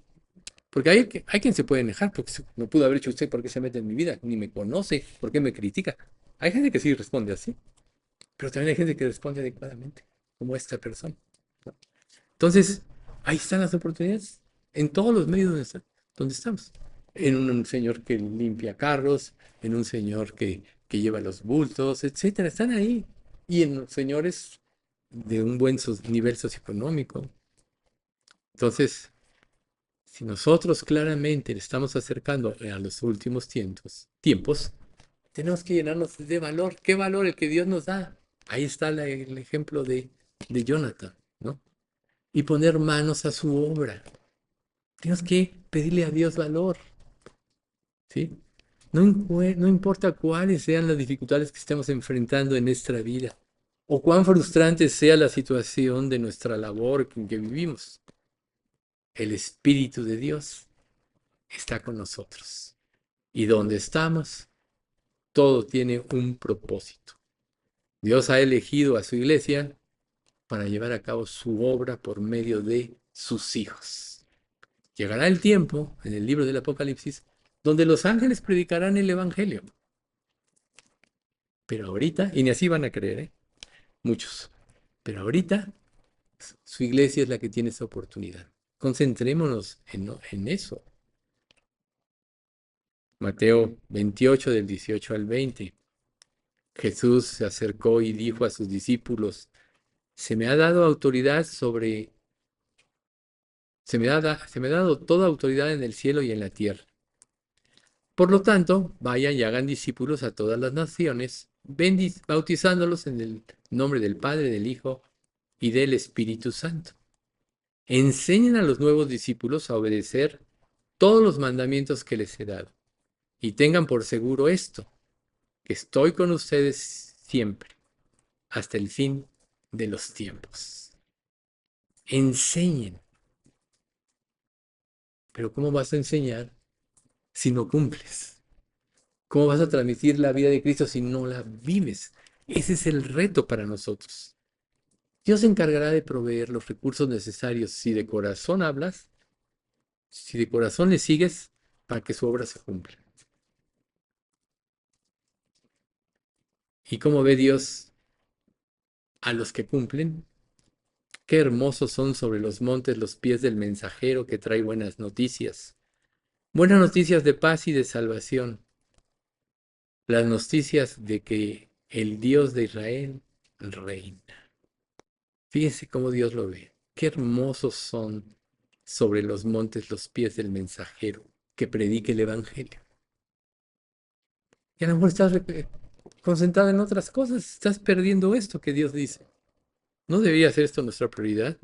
Porque hay quien se puede enojar, porque me pudo haber hecho usted, ¿por qué se mete en mi vida? Ni me conoce, ¿por qué me critica? Hay gente que sí responde así, pero también hay gente que responde adecuadamente, como esta persona, ¿no? Entonces, ahí están las oportunidades, en todos los medios donde estamos. En un señor que limpia carros, en un señor que lleva los bultos, etcétera, están ahí. Y en los señores de un buen nivel socioeconómico. Entonces, si nosotros claramente le estamos acercando a los últimos tiempos, tenemos que llenarnos de valor. ¿Qué valor el que Dios nos da? Ahí está el ejemplo de Jonathan, ¿no? Y poner manos a su obra. Tenemos que pedirle a Dios valor, ¿sí? No importa cuáles sean las dificultades que estemos enfrentando en nuestra vida o cuán frustrante sea la situación de nuestra labor en que vivimos. El Espíritu de Dios está con nosotros. Y donde estamos, todo tiene un propósito. Dios ha elegido a su iglesia para llevar a cabo su obra por medio de sus hijos. Llegará el tiempo, en el libro del Apocalipsis, donde los ángeles predicarán el Evangelio. Pero ahorita, y ni así van a creer, ¿eh? Muchos. Pero ahorita, su iglesia es la que tiene esa oportunidad. Concentrémonos en eso. Mateo 28, del 18 al 20. Jesús se acercó y dijo a sus discípulos, se me ha dado autoridad sobre, se me ha dado toda autoridad en el cielo y en la tierra. Por lo tanto, vayan y hagan discípulos a todas las naciones, bautizándolos en el nombre del Padre, del Hijo y del Espíritu Santo. Enseñen a los nuevos discípulos a obedecer todos los mandamientos que les he dado. Y tengan por seguro esto, que estoy con ustedes siempre, hasta el fin de los tiempos. Enseñen. Pero ¿cómo vas a enseñar si no cumples? ¿Cómo vas a transmitir la vida de Cristo si no la vives? Ese es el reto para nosotros. Dios se encargará de proveer los recursos necesarios si de corazón hablas, si de corazón le sigues, para que su obra se cumpla. ¿Y cómo ve Dios a los que cumplen? Qué hermosos son sobre los montes los pies del mensajero que trae buenas noticias. Buenas noticias de paz y de salvación. Las noticias de que el Dios de Israel reina. Fíjense cómo Dios lo ve. Qué hermosos son sobre los montes los pies del mensajero que predique el Evangelio. Y a lo mejor estás concentrado en otras cosas, estás perdiendo esto que Dios dice. ¿No debería ser esto nuestra prioridad?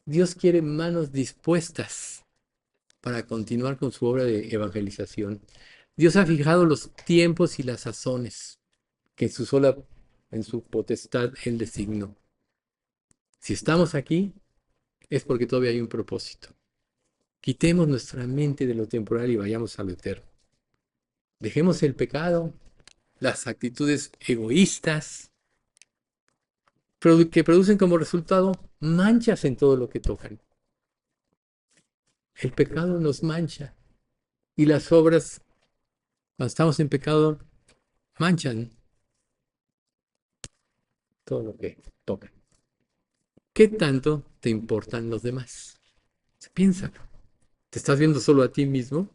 Dios quiere manos dispuestas para continuar con su obra de evangelización. Dios ha fijado los tiempos y las sazones que en su potestad Él designó. Si estamos aquí, es porque todavía hay un propósito. Quitemos nuestra mente de lo temporal y vayamos a lo eterno. Dejemos el pecado, las actitudes egoístas, que producen como resultado manchas en todo lo que tocan. El pecado nos mancha y las obras, cuando estamos en pecado, manchan todo lo que tocan. ¿Qué tanto te importan los demás? Piénsalo. ¿Te estás viendo solo a ti mismo?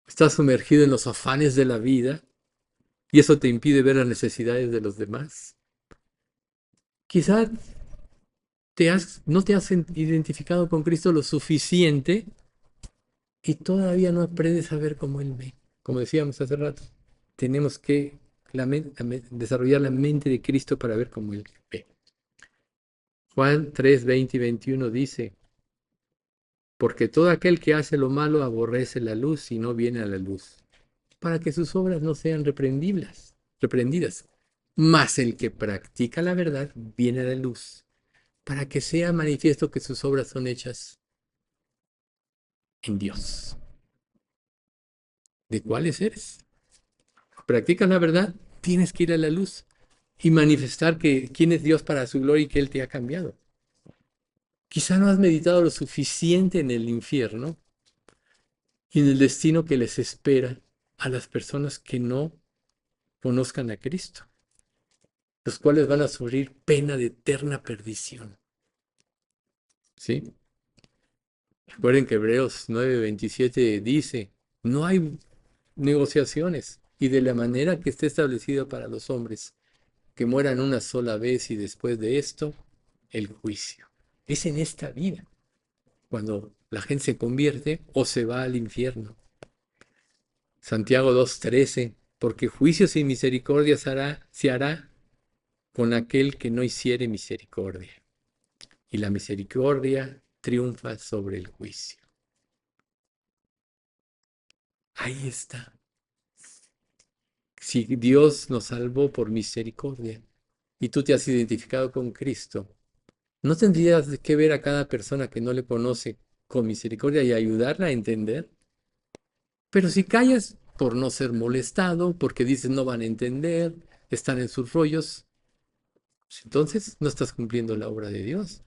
¿Estás sumergido en los afanes de la vida y eso te impide ver las necesidades de los demás? Quizá no te has identificado con Cristo lo suficiente y todavía no aprendes a ver cómo Él ve. Como decíamos hace rato, tenemos que desarrollar la mente de Cristo para ver cómo Él ve. Juan 3, 20 y 21 dice, porque todo aquel que hace lo malo aborrece la luz y no viene a la luz, para que sus obras no sean reprendidas. Mas el que practica la verdad viene a la luz, para que sea manifiesto que sus obras son hechas en Dios. ¿De cuáles eres? ¿Practicas la verdad? Tienes que ir a la luz y manifestar quién es Dios para su gloria y que Él te ha cambiado. Quizá no has meditado lo suficiente en el infierno y en el destino que les espera a las personas que no conozcan a Cristo, los cuales van a sufrir pena de eterna perdición. ¿Sí? Recuerden que Hebreos 9:27 dice, no hay negociaciones y de la manera que esté establecido para los hombres, que mueran una sola vez y después de esto, el juicio. Es en esta vida, cuando la gente se convierte o se va al infierno. Santiago 2:13, porque juicio sin misericordia se hará con aquel que no hiciere misericordia. Y la misericordia triunfa sobre el juicio. Ahí está. Si Dios nos salvó por misericordia y tú te has identificado con Cristo, ¿no tendrías que ver a cada persona que no le conoce con misericordia y ayudarla a entender? Pero si callas por no ser molestado, porque dices no van a entender, están en sus rollos, pues entonces no estás cumpliendo la obra de Dios.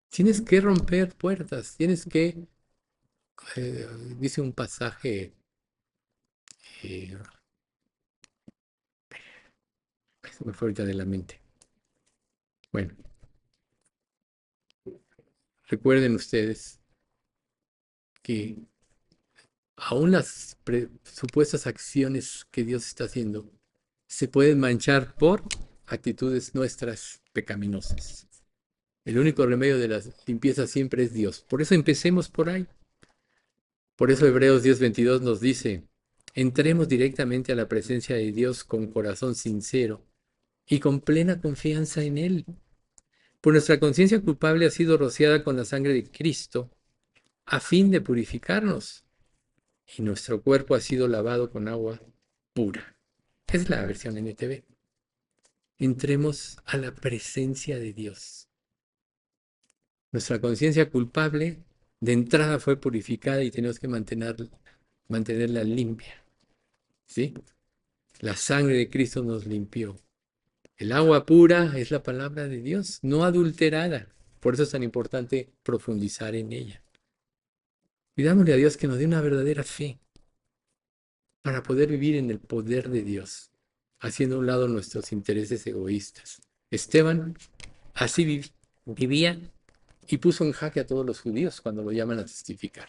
Tienes que romper puertas, tienes que, eh, dice un pasaje, eh, se me fue ahorita de la mente. Bueno, recuerden ustedes que aún las supuestas acciones que Dios está haciendo se pueden manchar por actitudes nuestras pecaminosas. El único remedio de la limpieza siempre es Dios. Por eso empecemos por ahí. Por eso Hebreos 10:22 nos dice, entremos directamente a la presencia de Dios con corazón sincero y con plena confianza en Él. Pues nuestra conciencia culpable ha sido rociada con la sangre de Cristo a fin de purificarnos y nuestro cuerpo ha sido lavado con agua pura. Es la versión NTV. Entremos a la presencia de Dios. Nuestra conciencia culpable de entrada fue purificada y tenemos que mantenerla limpia. ¿Sí? La sangre de Cristo nos limpió. El agua pura es la palabra de Dios, no adulterada. Por eso es tan importante profundizar en ella. Pidámosle a Dios que nos dé una verdadera fe para poder vivir en el poder de Dios, haciendo a un lado nuestros intereses egoístas. Esteban así vivía y puso en jaque a todos los judíos cuando lo llaman a testificar.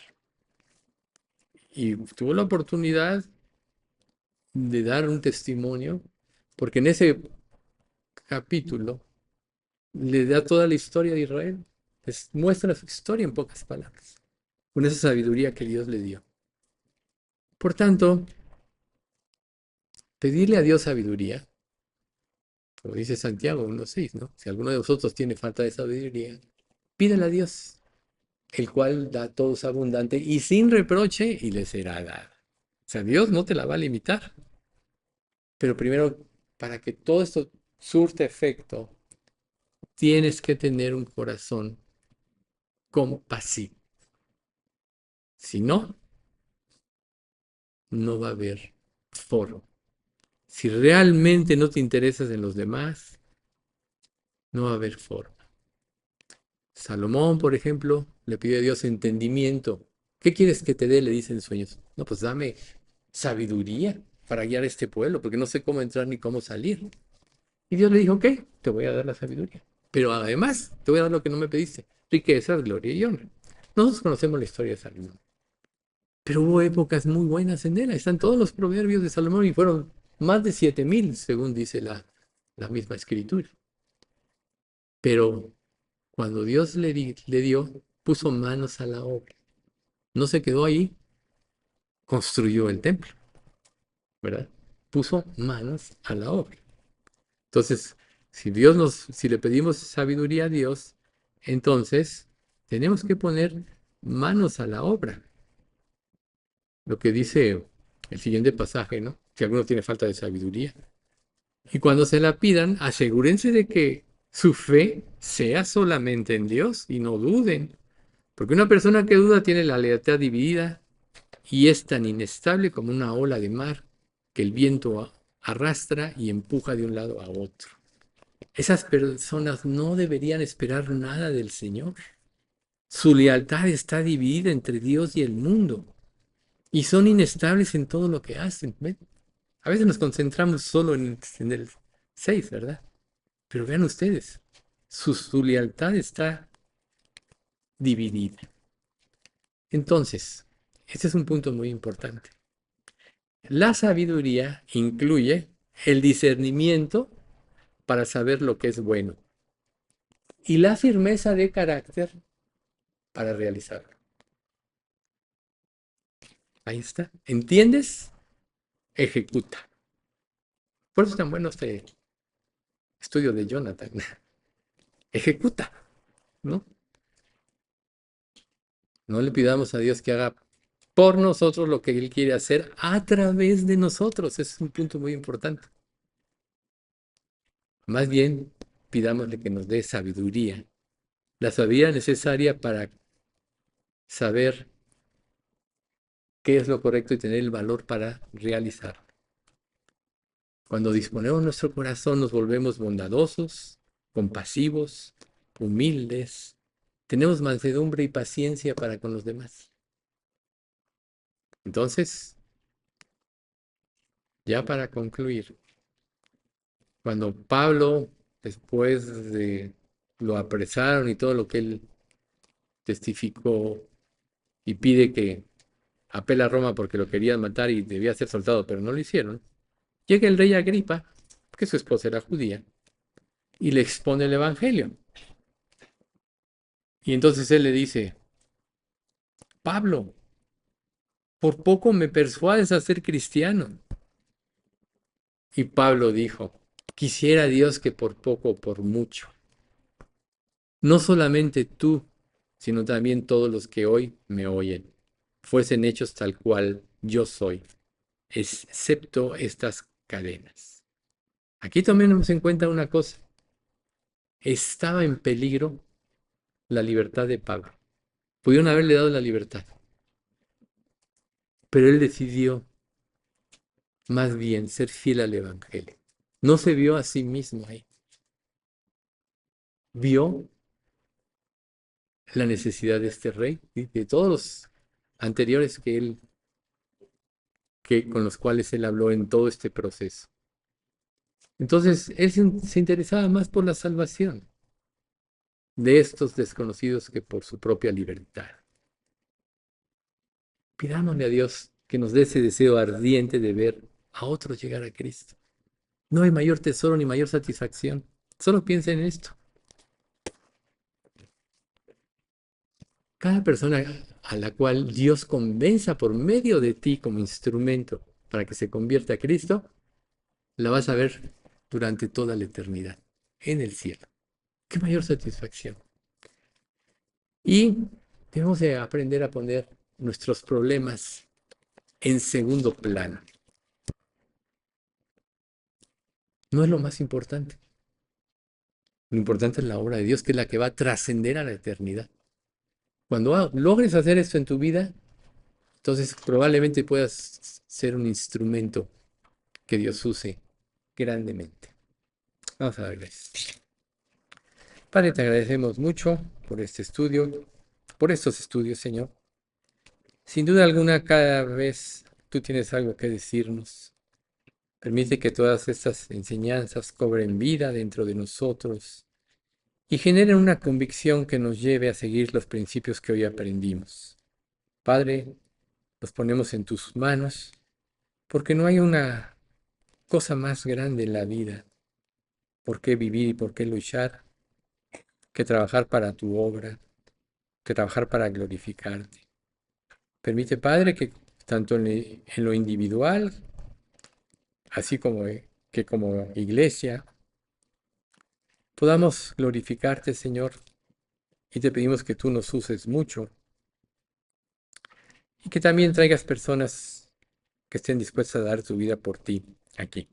Y tuvo la oportunidad de dar un testimonio, porque en ese capítulo le da toda la historia de Israel, les muestra su historia en pocas palabras, con esa sabiduría que Dios le dio. Por tanto, pedirle a Dios sabiduría, como dice Santiago 1:6, ¿no? Si alguno de vosotros tiene falta de sabiduría, pídele a Dios, el cual da a todos abundante y sin reproche y le será dada. O sea, Dios no te la va a limitar. Pero primero, para que todo esto surte efecto, tienes que tener un corazón compasivo. Si no, no va a haber foro. Si realmente no te interesas en los demás, no va a haber forma. Salomón, por ejemplo, le pidió a Dios entendimiento. ¿Qué quieres que te dé? Le dicen sueños. No, pues dame sabiduría para guiar a este pueblo, porque no sé cómo entrar ni cómo salir. Y Dios le dijo, ok, te voy a dar la sabiduría. Pero además, te voy a dar lo que no me pediste. Riquezas, gloria y honra. Nosotros conocemos la historia de Salomón. Pero hubo épocas muy buenas en él. Ahí están todos los proverbios de Salomón y fueron más de 7,000, según dice la misma escritura. Pero cuando Dios le dio, puso manos a la obra. No se quedó ahí, construyó el templo, ¿verdad? Puso manos a la obra. Entonces, si le pedimos sabiduría a Dios, entonces tenemos que poner manos a la obra. Lo que dice el siguiente pasaje, ¿no? Si alguno tiene falta de sabiduría. Y cuando se la pidan, asegúrense de que su fe sea solamente en Dios y no duden. Porque una persona que duda tiene la lealtad dividida y es tan inestable como una ola de mar que el viento arrastra y empuja de un lado a otro. Esas personas no deberían esperar nada del Señor. Su lealtad está dividida entre Dios y el mundo y son inestables en todo lo que hacen. ¿Ven? A veces nos concentramos solo en el 6, ¿verdad? Pero vean ustedes, su lealtad está dividida. Entonces, este es un punto muy importante. La sabiduría incluye el discernimiento para saber lo que es bueno y la firmeza de carácter para realizarlo. Ahí está. ¿Entiendes? Ejecuta. Por eso es tan bueno este estudio de Jonathan. Ejecuta, ¿no? No le pidamos a Dios que haga por nosotros lo que Él quiere hacer a través de nosotros. Ese es un punto muy importante. Más bien, pidámosle que nos dé sabiduría. La sabiduría necesaria para saber qué es lo correcto y tener el valor para realizarlo. Cuando disponemos nuestro corazón, nos volvemos bondadosos, compasivos, humildes, tenemos mansedumbre y paciencia para con los demás. Entonces, ya para concluir, cuando Pablo, después de lo apresaron y todo lo que él testificó y pide que apela a Roma porque lo querían matar y debía ser soltado, pero no lo hicieron, llega el rey Agripa, que su esposa era judía, y le expone el Evangelio. Y entonces él le dice, Pablo, por poco me persuades a ser cristiano. Y Pablo dijo, quisiera Dios que por poco o por mucho, no solamente tú, sino también todos los que hoy me oyen, fuesen hechos tal cual yo soy, excepto estas cadenas. Aquí tomemos en cuenta una cosa, estaba en peligro la libertad de Pablo. Pudieron haberle dado la libertad, pero él decidió más bien ser fiel al Evangelio. No se vio a sí mismo ahí. Vio la necesidad de este rey y de todos los anteriores con los cuales él habló en todo este proceso. Entonces, él se interesaba más por la salvación de estos desconocidos que por su propia libertad. Pidámosle a Dios que nos dé ese deseo ardiente de ver a otros llegar a Cristo. No hay mayor tesoro ni mayor satisfacción. Solo piensa en esto. Cada persona a la cual Dios convenza por medio de ti como instrumento para que se convierta a Cristo, la vas a ver durante toda la eternidad, en el cielo. ¡Qué mayor satisfacción! Y debemos de aprender a poner nuestros problemas en segundo plano. No es lo más importante. Lo importante es la obra de Dios, que es la que va a trascender a la eternidad. Cuando logres hacer esto en tu vida, entonces probablemente puedas ser un instrumento que Dios use grandemente. Vamos a dar gracias. Padre, te agradecemos mucho por este estudio, por estos estudios, Señor. Sin duda alguna, cada vez tú tienes algo que decirnos. Permite que todas estas enseñanzas cobren vida dentro de nosotros y generen una convicción que nos lleve a seguir los principios que hoy aprendimos. Padre, los ponemos en tus manos porque no hay una cosa más grande en la vida por qué vivir y por qué luchar que trabajar para tu obra, que trabajar para glorificarte. Permite, Padre, que tanto en lo individual, así como que como iglesia, podamos glorificarte, Señor, y te pedimos que tú nos uses mucho y que también traigas personas que estén dispuestas a dar tu vida por ti aquí.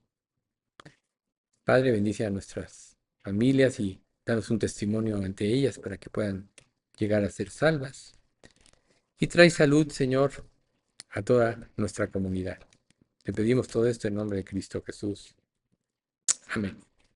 Padre, bendice a nuestras familias y danos un testimonio ante ellas para que puedan llegar a ser salvas. Y trae salud, Señor, a toda nuestra comunidad. Te pedimos todo esto en nombre de Cristo Jesús. Amén.